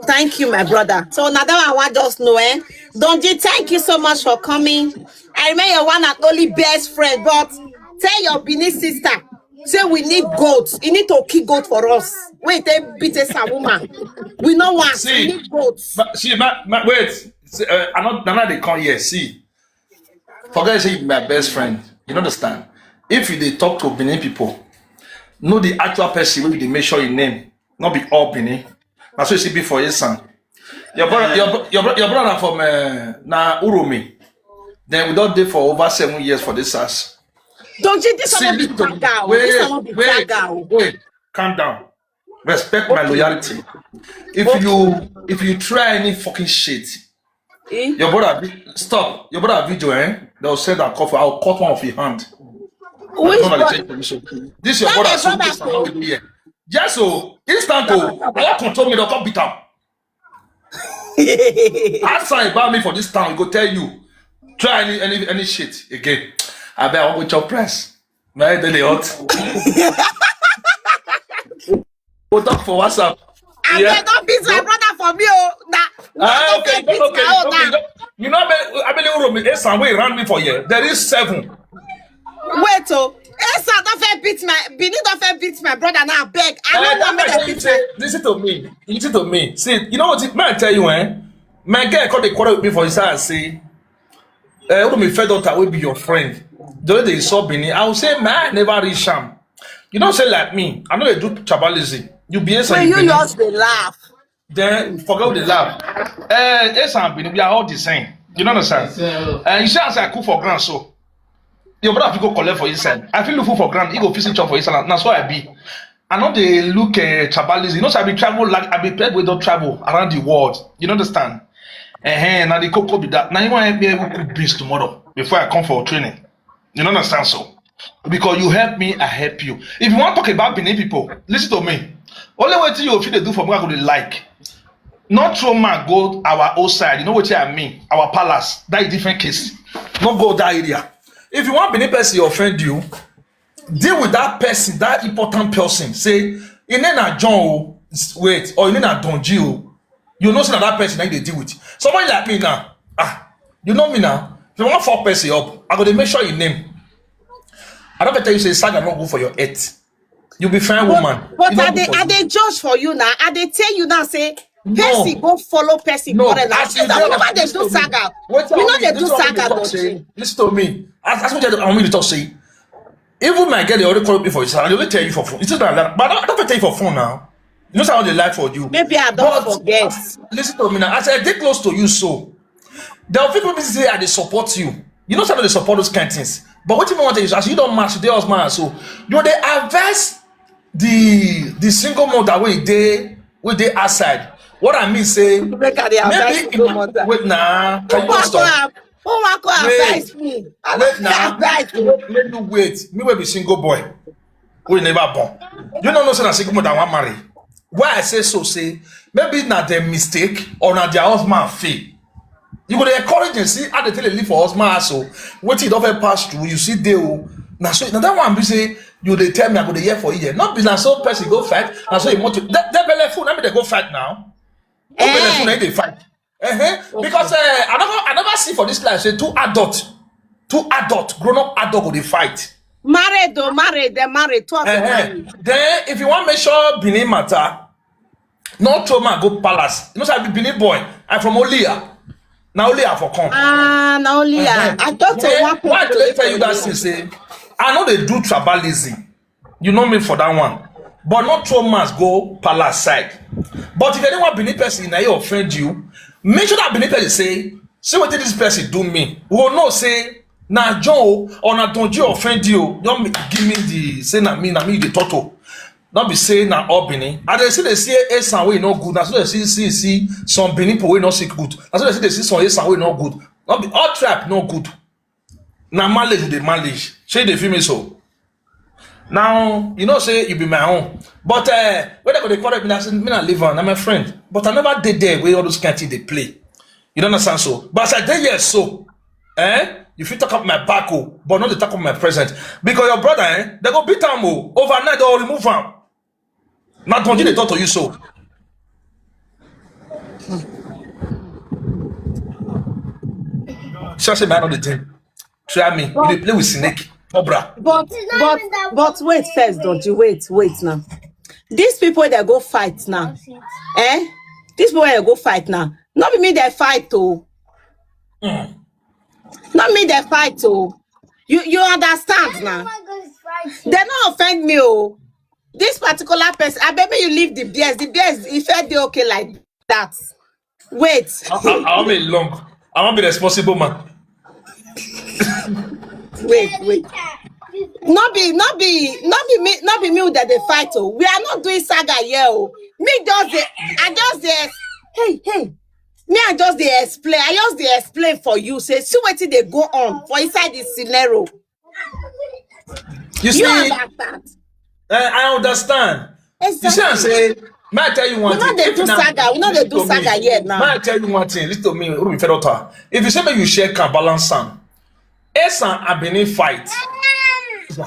Thank you, my brother. So now that I want just know, Don't you thank you so much for coming. I remember your one and only best friend, but tell your Benin sister, say we need goats. You need to kill goat for us. Wait, they beat a woman. We know what. See, we need goats. See, wait. See, I'm not they come here. See, forget say my best friend. You understand? If you they talk to Benin people, know the actual person, they make sure your name, not be all Benin. That's what you see before your son. Your brother from na Uromi. Then we don't did for over 7 years for this house. Don't you this one be tagga? Wait, calm down. Respect my loyalty. If you try any fucking shit, your brother stop. Your brother video, they'll say that coffee. I'll cut one of your hand. This is your brother. So this is how we do here. Yes, so instant I control me. They'll come beat up. Ask about me for this town. Go tell you. Try any shit again. I bet I want your press. My head is hot. We'll talk for WhatsApp. I yeah. Not beat my brother for me. Okay. You know, I believe you somewhere around me for you. There is 7. Wait, Esa don't fair beat my Benin don't fair beat my brother now. Beg. I don't want to beat my. Listen to me. See, you know what? Man, I tell you, my guy called the quarter with me for his side and say, my friend daughter will be your friend. The way they saw Benin, I will say, man, never reach him. You don't say like me. I know they do tribalism. You be when you just they laugh. Then forget the laugh. Esa and Benin, we are all the same. You know what I'm saying? And you say as I cook for grand so. Your brother have to go collect for inside. I feel look for grand. He go visit chop for inside. That's why I be. I know they look tribalism. You know, so I be travel like I be people don't travel around the world. You understand? Now the cocoa be that. Now you want to be able to cook beans tomorrow before I come for training. You understand so? Because you help me, I help you. If you want to talk about Benin people, listen to me. Only way to you if they do for me, I would like. Not throw man go our old side. You know what I mean? Our palace. That is different case. Not go that area. If you want Benin person to offend you, deal with that person, that important person. Say, you need a John, wait, or you need a Don Gio. You know that person that they deal with. Somebody like me now, you know me now. If you want 4 person up, I'm gonna make sure your name. I don't tell you say saga not good for your head. You'll be fine woman. But are they judge for you now? Are they tell you now say Percy go follow Percy? No, they do saga. You know they do saga. Listen to me. That's what I want me to talk say. Even my girl, they already call me for his salary. They only tell you for phone. It's just like that. But I don't tell you for phone now. You know how they like for you. Maybe I don't forget. Listen to me now. As I get close to you, so there are people who say they support you. You know how they support those kind of things. But what you want to is as you don't match the husband, so you know they advise the single mother where they outside. What I mean say maybe wait now. Can you stop? Advise me. Wait now. Let me wait. Me will be single boy. We never born. You don't know say na single mother want marry. Why I say so say maybe not their mistake or not their husband fail. You go to encourage and see how they tell you live for husband so what it don't pass through. You see they now so now that one be say you they tell me I go to hear for you. Not be now so person go fight. Now so you want to that belly food. Let me they go fight now. Belly food they fight. Okay. Because I never see for this life say two adult grown up adult go they fight. Married though, married, they're married, two of them married. Then if you want make sure Benin matter, no throw man go palace. You know say I be Benin boy. I'm from Olia. Now Olia for come. Now only I thought Why do they tell you that thing? Say I know they do tribalism. You know me for that one. But not throw must go palace side. But if anyone Benin person na you offend you, make sure that Benin person say what did this person do me? We will not say na John or na Donji offend you. Don't give me the say na me the toto. Don't be saying na all Benin. And they see Esan way no good. That's why they see some Benin people way not sick good. That's why they see some Esan way not good. Not be all trap no good. Na mileage they mileage. Say they feel me so. Now, you know, say you be my own. But when they go to quarrel, I say, me not live on, I'm my friend. But I never did there where all those kind of things they play. You don't understand so? But as I did yes, so if you talk up my back, but not the talk of my present. Because your brother, they go beat him overnight, they'll remove him. Not don't they talk to you so. Just say man on the thing. Try me. You dey play with snake. Cobra. But wait first, don't you wait now. These people that go fight now, These people that go fight now. Not be me they fight too. Not me they fight too. You understand now? They not offend me This particular person, I bet you leave the beers. The beers, if they okay like that. Wait. I want me long. I want be responsible man. Wait. Not be me that they fight. We are not doing saga here. Me I just they explain. I just they explain for you. Say, see what they go on for inside this scenario. You see, understand? I understand. Exactly. You see, I say, may I tell you one thing? We know they do saga yet now. May I tell you one thing? Listen to me, Ruby Fedota. If you say me you share can balance some, Esan and Benin fight. Two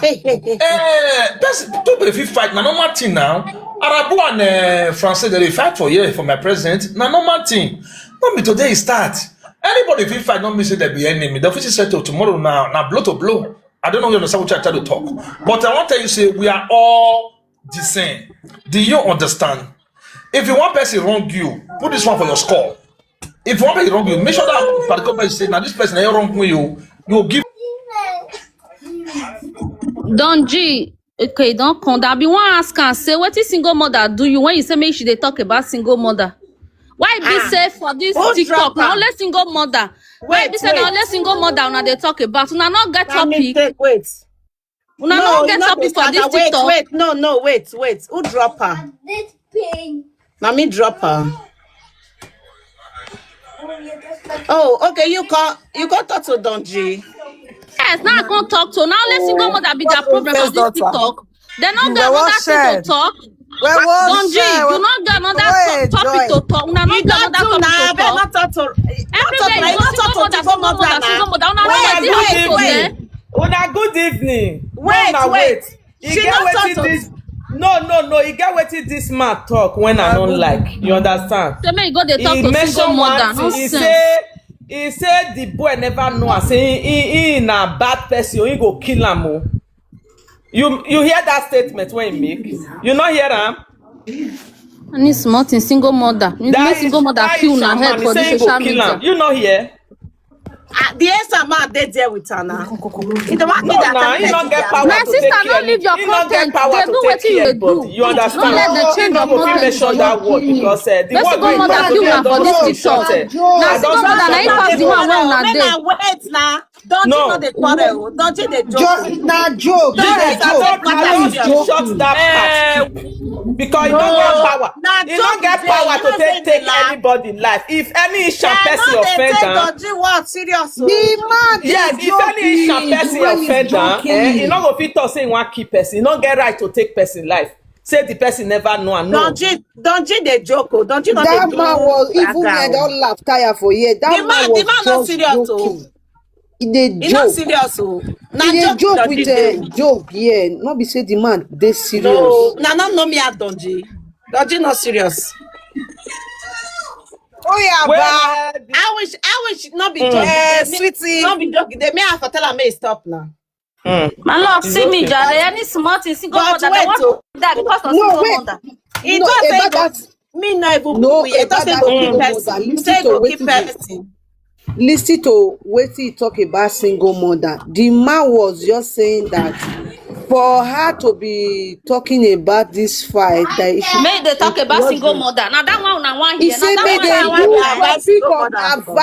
people fight. Na normal thing now. Arabu and Francais they fight for my president. Na normal thing. Not be today start. Anybody if fight, not me say they be enemy. The officer settle tomorrow now blow to blow. I don't know you understand what I try to talk. But I want to tell you say we are all the same. Do you understand? If you want person wrong you, put this one for your score. If you want person wrong you, make sure that particular person say now this person ain't wrong with you. You will give. Don G, okay, don't come. That be one ask and say, what is single mother do you when you say make sure they talk about single mother? Why be say for this TikTok? Now only single mother. Why be say now only single mother now they talk about? Una not get topic. Wait. Una not get topic for this TikTok. Wait. Who drop her? Now me drop her. Oh, okay. You can't talk to Don G. Yes, now I can't talk to. Now let's single mother be their problem on this TikTok. They not get another thing to talk. Don G, you not get another topic to talk. Una not get another topic to talk. Everywhere you go single mother. Una not get this. Una good evening. Wait. You get wetin this. No. You get wetin this man talk when I don't like. You understand? Say me go dey talk to single mother. Nonsense. He said the boy never know am say he na bad person he go kill am You hear that statement when he make? You not hear am? I need small thing single mother. You make single mother kill na head for the social media. You not hear? The answer man they there with her now. He don't want No, he don't get power My to take sister, care. don't leave your He don't get content. power They to do take what you care, do. but you understand? Don't let them change your You not go fit content. mention that word because the Let's word go wey mother you kill na for this TikTok. Now single mother na him pass the one wey una dey. Wait now. Don't you know the quarrel? Don't you the joke? Joke. Shut that part. Because you don't get power. You don't get power to take anybody life. If any Asian person offend am, what serious? yes, if any Asian person offend am, you no go fit talk say you wan kill person. You no get right to take person life. Say the person never know and know. Don't you the joke? Don't you know that man was even when I don't laugh tire for years. That man was not serious. joking. He's not serious. He joke with a joke, yeah. Not be say the man they serious. No, no me at Donji. Donji not serious. Oh yeah, I wish not be joking. Sweetie. Not be joking. They may have to tell her may stop now. My love, It's see me, okay. Jare. Any smart thing, single But mother. wait, They want that because of No, single wait. mother. He No, don't say about go, that. me not even No, he don't about say that go single keep mother. person. He Listen say to go keep wetin person. listen to wetin he talk about single mother. The man was just saying that for her to be talking about this fight, that Make they talk it about was single mother. Now that one I want he here. Now say that make one they I I want do the hear. advice topic go of mother for.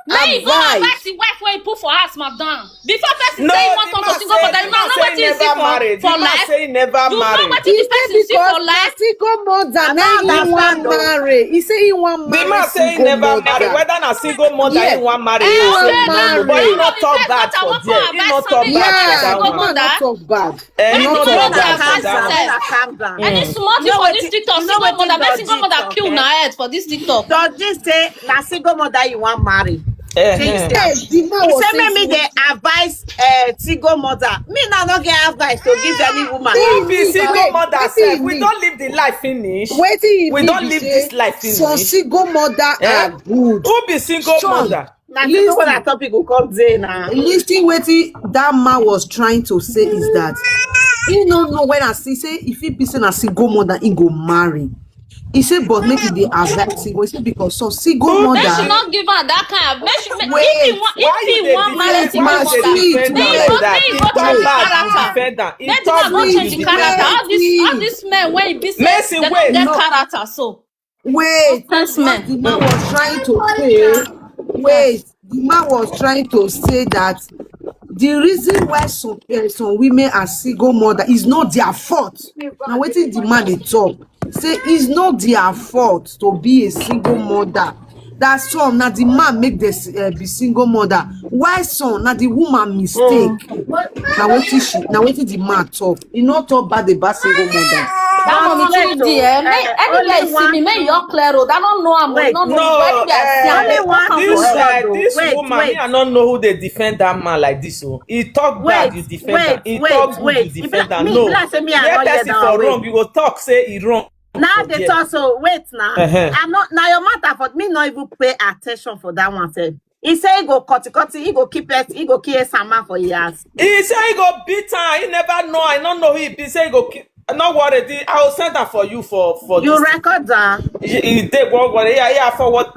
May you go advise advice. the wife where you put for house, madam. Before person No, say you the want man to single mother, say you the know man say what he you see never married. The for man life. say he never You know married. what He the say person see because for na life. single mother I na don't he wan understand though. marry. He say he wan The marry man say he single never marry. mother. Whether na single mother he Yeah, want marry, he he go wan say he Okay, no now, know. But marry. he now not the talk first bad what I for want there. to He advise not some talk make you bad for marry Yeah, that the single one. man mother. not talk bad. He He Make not not single talk talk mother bad bad. for advise that Calm one. down, yourself. make I calm down. Any small You thing know for what this TikTok, you know single what mother, make single Dodgy mother talk, kill eh? na head for this TikTok. Dodgy say na single mother you want marry. Shey you see am. Yes, the man He was say saying make me dey advise single mother. Me now no get advice to give any woman. say Who he be need single wait, mother wetin he self? We need? don't live the life finish. Wetin he We need don't be live this say life some finish. single mother Eh? are good. Who be single Sean, mother? Na single mother listen. topic go come dey now. Listen, wetin that man was trying to say is that he no know when I see say if he be say na single mother he go marry. He say but make he dey advise single. He say because some single Who Make be she mother not give her that kind of. Make she, wait, Why if you he dey want marry defend? wait, Why single my you dey mother, sweet, defend am like wait, that? may you He go change talk the wait, bad, you character. defend am. He Make the talk man not good, you change sweet, the character. defend am. All wait, these men when he be say Mercy, they don't wait. get no, character. So wait. nonsense What the men. man was trying to say, Yes. wait, the man was trying to say that the reason why some women are single mother is not their fault. Now wetin the man dey talk say it's not their fault to be a single mother. That some na the man make dem be single mother, while some na the woman mistake. Na wetin the man talk. He no talk bad about single mothers. That But mommy wait, 3D, May anywhere you only see me, one. may you clear road. I don't know him, you Wait, don't know me, but No, anywhere I see him, only don't one come for this thing head. God though. this Wait, woman, me wait. I don't know who they defend that man like this. Oh, he talk bad, Wait, you defend am. He wait, talk good, you wait. defend am. Me, No, like say me, I where not hear person that for way. wrong, you go talk say he wrong. Now for they there. talk so wait now. Uh-huh. I'm not now your matter for me not even pay attention for that one. Say he say he go cut, he go keep it, he go kill some man for years. He say he go beat her. He never know. I don't know who he be. Say he go. Not worry. I will send her for you for You this. record that? He did what worry. Yeah, forward.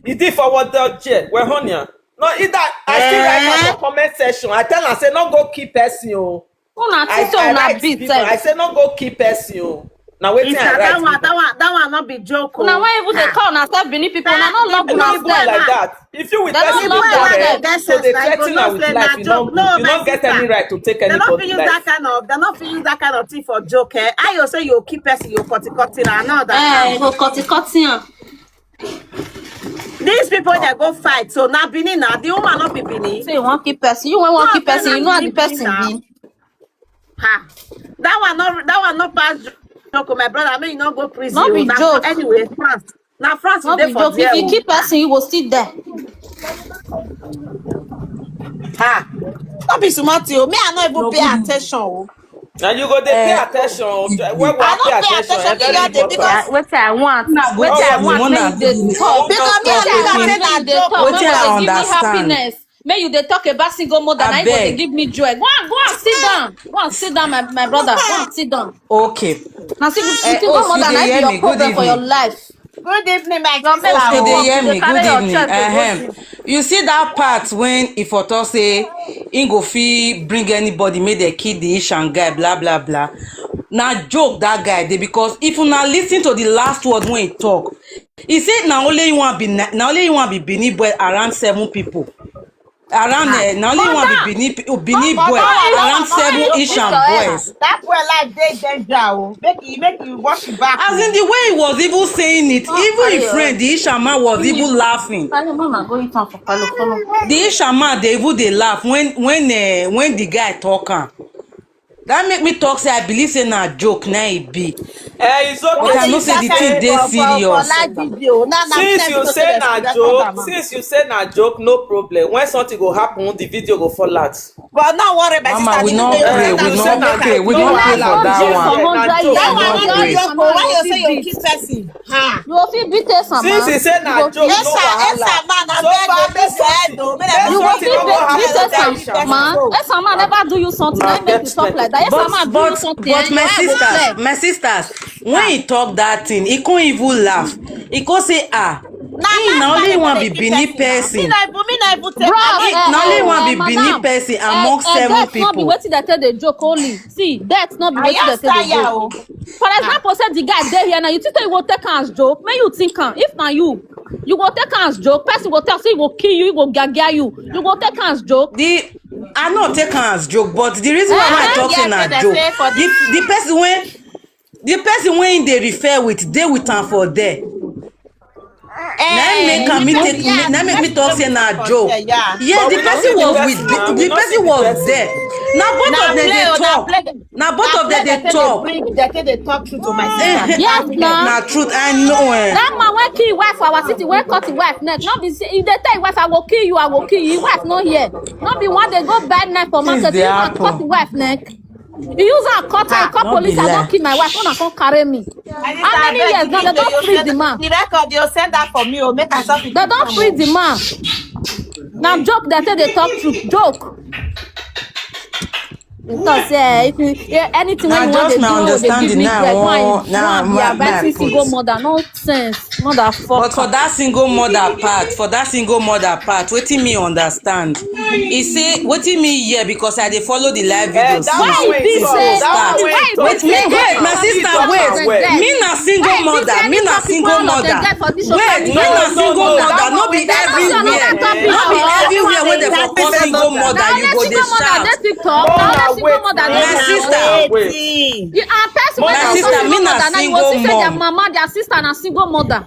He did forward the jet. We're on ya. No, either I still write her for comment section. I tell her say no go keep person. Oh. Una I think say una write beat people. I sef. say no go keep person. Oh. Now waiting It's I write that one, people. that one not be joke. Una Oh. why even they call una self Benin people, una no love It una don't go self. like that. If you with They don't person love before themselves. That so they sense, like, threaten no her with say life, na you joke. don't No, you my don't get any sister. right to take They not anybody use life. that kind of. They not use that kind of thing for joke. Eh? I you say you keep person, you cut it. I know Eh, that. go cut am. These people they go fight. So now Benin now the woman not be Benin. Say you want keep person, you want keep person, you know how the person now. be. Ha. That one not pass joke. My brother, I mean you not go prison. No be Now, joke. anyway, France. Now France is No there be for joke. If there. you keep person, you will sit there. Ha. Don't be smart, you. Me, I not even pay attention. Oh. And you go they pay attention. Where we I pay don't pay attention, attention. very You important. because What I want, what Oh, I what want, may you dey talk. Because me, I look at May it you as dey joke. talk, may Wetin you I dey give me understand. happiness. May you dey talk about single mother, na you go dey Abeg. give me joy. Go and sit down. Go and sit down, my brother. Go and sit down. Okay. Now single Host, you mother, na dey be hear your me? Good problem for your evening. life. Good evening, my Your make Host, you you dey work, hear you dey me? carry Good your evening. chest dey go sleep. You see that part when if for talk say he go fit bring anybody, make dem kill the Ishan guy, blah blah blah. Na joke that guy dey, because if una lis ten to the last word when he talk, he say na only you wan be Benin boy around 7 people. Around na only you wan be Benin boy around 7 Ishan boys. That boy like they danger. Make you wash it back. As in the way he was even saying it, even his friend the Ishama was even laughing. Carry mama go eat am for follow. The Ishama dey even dey laugh when the guy talk am. That make me talk say I believe say na joke na e be. It's okay. But I know say the thing dey serious. Since you say na joke, no problem. When something go happen, the video go fall out. But not worry, my Mama, sister. we not pray. We not pray. We don't pray for that one. That one No is not pray. joke. Why you say you keep person? Ha. You will feel beat some Since he say na joke, Yes, no sir. Yes, wahala. sir, man. So far, make something. you will something feel don't go beat happen. some man. Yes, some man never do you something. I make you talk like that. Yes, some man do you something. But my sisters, when he talk that thing, he can't even laugh. He can't say he na only one be Benin person. Bro, Na only one be Benin person among 7 people. Not be people. waiting that tell the joke only. See, that's not be waiting that tell the joke. For example, say the guy there here now. You think he will take as joke? May you think if na you go take as joke. Person will tell say he will kill you, he will gaga you. You go take as joke. I not take as joke, but the reason why I talk say na joke. The person when they refer with, they with am for there. Let make me talk say na joke. Yeah, the person was there. Now both of them they talk. Now both of them they talk. They talk true to my sister. Yes, na truth. I know. That man will kill wife for our city. When cut the wife neck. Not be if they tell wife I will kill you, I will kill you. Wife not here. Not be one they go bad neck for market. You can cut the wife neck. You use a cutter, I call police, I don't kill my wife, one can't carry me. How many years now? They don't free the man. The record, you'll send that for me, or make us something. They don't free the man. Now joke, they say they talk truth. Joke. Because if you anything when you want to do, they give me like single mother, nonsense, motherfucker. But for that single mother part, wetin me understand. He say wetin me hear because I dey follow the live videos. Why be say? Wait, my sister, wait. Me na single mother. Wait, me na single mother. No be everywhere. No be everywhere when they for call single mother, you go dey shout. My sister, me na single mom. Mama, their sister na single mother.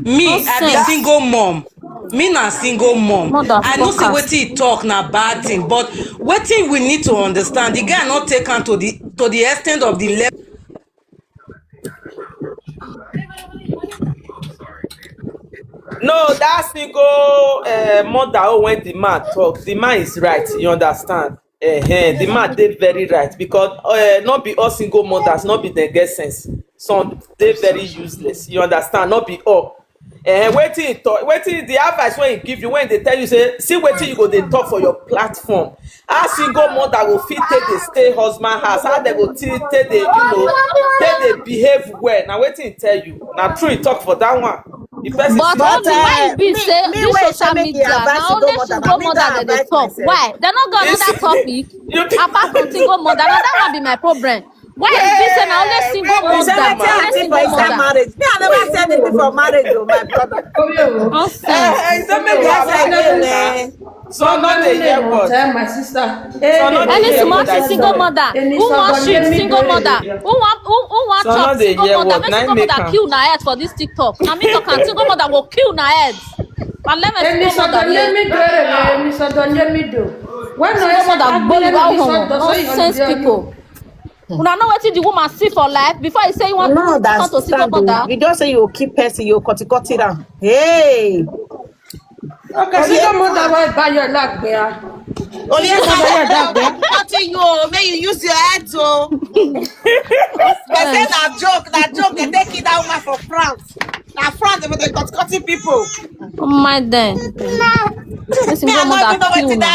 Me, I be single mom. Me na single mom. I know say wetin he talk na bad thing, but wetin we need to understand, the guy not take am to the extent of the level. No, that single mother when the man talk, the man is right. You understand? The man dey very right because not be all single mothers, not be dem get sense. Some dey very useless. You understand? Not be all. Wetin the advice when he give you when they tell you say see wetin you go dey talk for your platform. How single mother go fit take dey stay husband house? How they go take dey take dey behave well? Na wetin he tell you? Na true he talk for that one. But only why it be say this social media na only single mother they talk. Why? They not got another topic apart from single mother. Now that one be my problem. Why it be say na only single mother? Only single mother. Marriage. Me, I never said anything for marriage, though, my brother. So not the year what? My sister. Any small single mother. Who want shit single mother? Who want chop single mother? Make single mother kill na head for this TikTok. Now me talk and single mother will kill na head. And let me single mother. When single mother bully home, nonsense people. Una know wetin the woman see for life before you say you want to single mother. You just say you keep person, you cut it down. Hey. Okay, single mother will buy your luck there. Only nothing you may you use your head so. They say that joke, they take it down for France. Now France they cutting people. Oh my then. This Me, I single mother don't kill know na.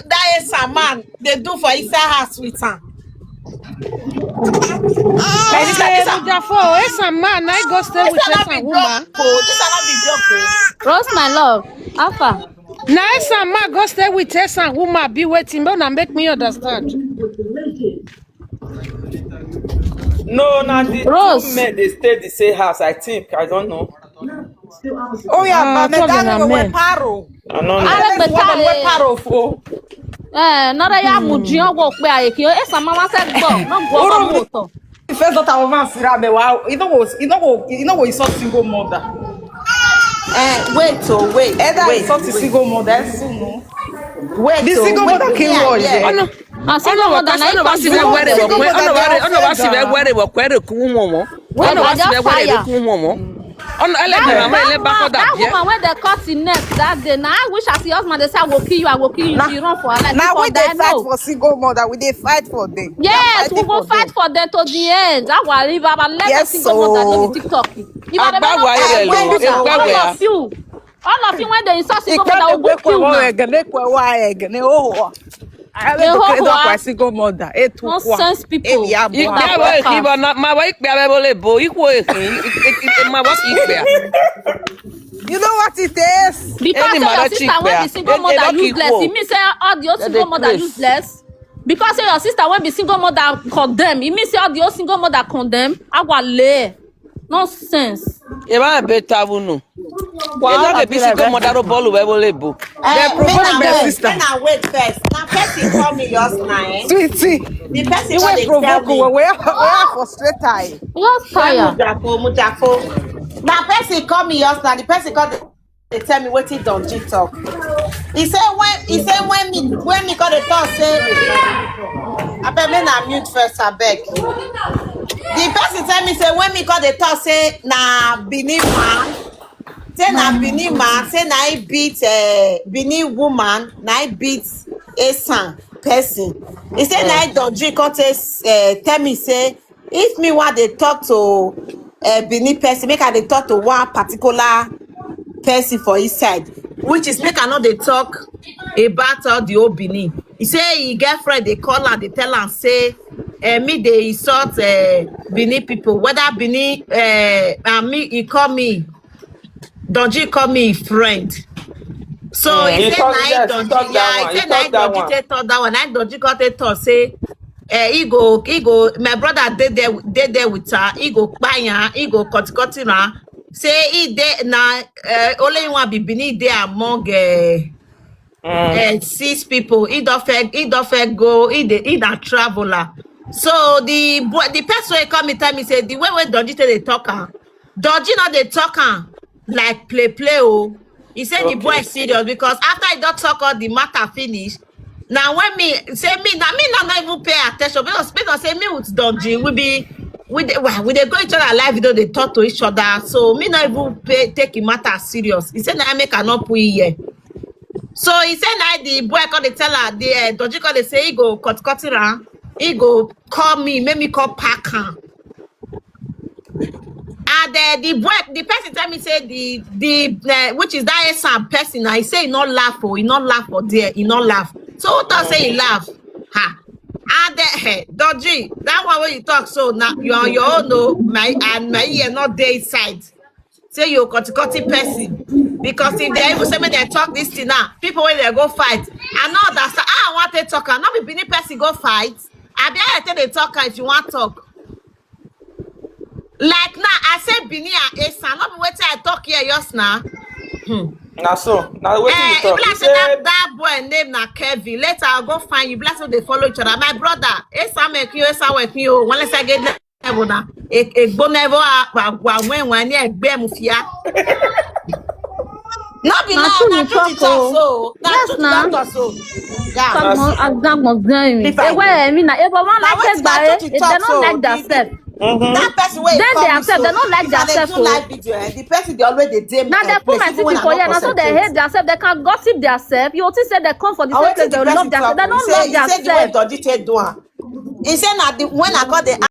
that is a man they do for inside house with her. It's a man. I go stay with a woman. This cannot be joke. Rose, my love. Alpha. Now, it's a man go stay with a woman. Be waiting, but now make me understand. No, na the Rose. two men they stay the same house. I think I don't know. Oh yeah, but that we paro. I don't know. We paro for. Nara ya muji owo pe ayeki o esa mama se gbo no gbo ba moto. First daughter of man sira me wow. You know it's not single mother. Wait. Either it's not a single mother, no. Wait, the single mother came on. I say no more than I was even where they were. fire. That woman when they cut the neck that day. Now I wish as the husband they say I will kill you, I will kill you. She run for her life. Now we Because dey I fight know. for single mother, we dey fight for them. Yes, we will fight for them to the end. That will leave our let Yes, us single mother no be TikTok. If I never know all of you when they insult single mother will go kill now. Single mother. Nonsense people. You know what it is? Because say your sister when be single mother useless, it means say all the old single mother useless. Because say your sister when be single mother condemn, it means say all the old single mother condemn. Awale. Nonsense. They provoke my sister. Now wait first. Now person call me yours now. Sweetie. The person You what will they provoke tell me. we are frustrated. Just fire. Mujafo. Now person call me yours now. The person call they tell me what he done TikTok. He said when me got the thought say I beg me na mute first I beg. The person tell me say when me got the thought say na Benin man. Say na Benin man, say na I beat Benin woman, na I beat Esan person. He say na I don't drink tell me say if me want they talk to Benin person, make I they talk to one particular person for his side, which is make I know they talk about all the old Benin. He say he girlfriend they call her, they tell her say me they insult Benin people, whether Benin and me he call me Donji call me friend. So he said I Donji, yeah, he said I Donji take talk that one. I Donji got a talk say he go my brother did there with her, he go buy he go cut her. Say he dey na only one be Benin there among 6 people. He don't go, he na traveler. So the person wey come me tell me say the way Donji take dey talk am, Donji not dey talk am like play oh. He said the boy serious because after he don't talk all the matter finish. Now when me not even pay attention because say me with Donji we dey go each other live video, they talk to each other. So me not even take the matter serious. He said na make I not put here. So he said na the boy call the tell her the Donji call they say he go cut her. He go call me, make me call pack her. And the person tell me say the which is that some person. I say he not laugh for there, he not laugh. So who thought say he laugh? Ha. And Donji, that one when you talk so now you on your own no my ear not there inside. Say you cut person. Because if they even say me they talk this thing now, people when they go fight. I know that I want to talk, not be Benin person go fight. I be I tell they talk if you want talk. Like now, I said Benin and Esan, not be waiting I talk here just now. Now so, now waiting you talk. If that boy name na Kevin, later I'll go find you. Bless they follow each other. My brother, Esan make you, Esan with you. When let's get level now, a bonevo when you be mufia. Not be now, not to talk so. Not to talk so. Yeah. That person way then they accept, they don't like themselves. The person they always they damn. Now they put my city for here, now so they hate themselves, they can gossip themselves. You also say they come for the same place, they love themselves. They don't love themselves. He said when I got the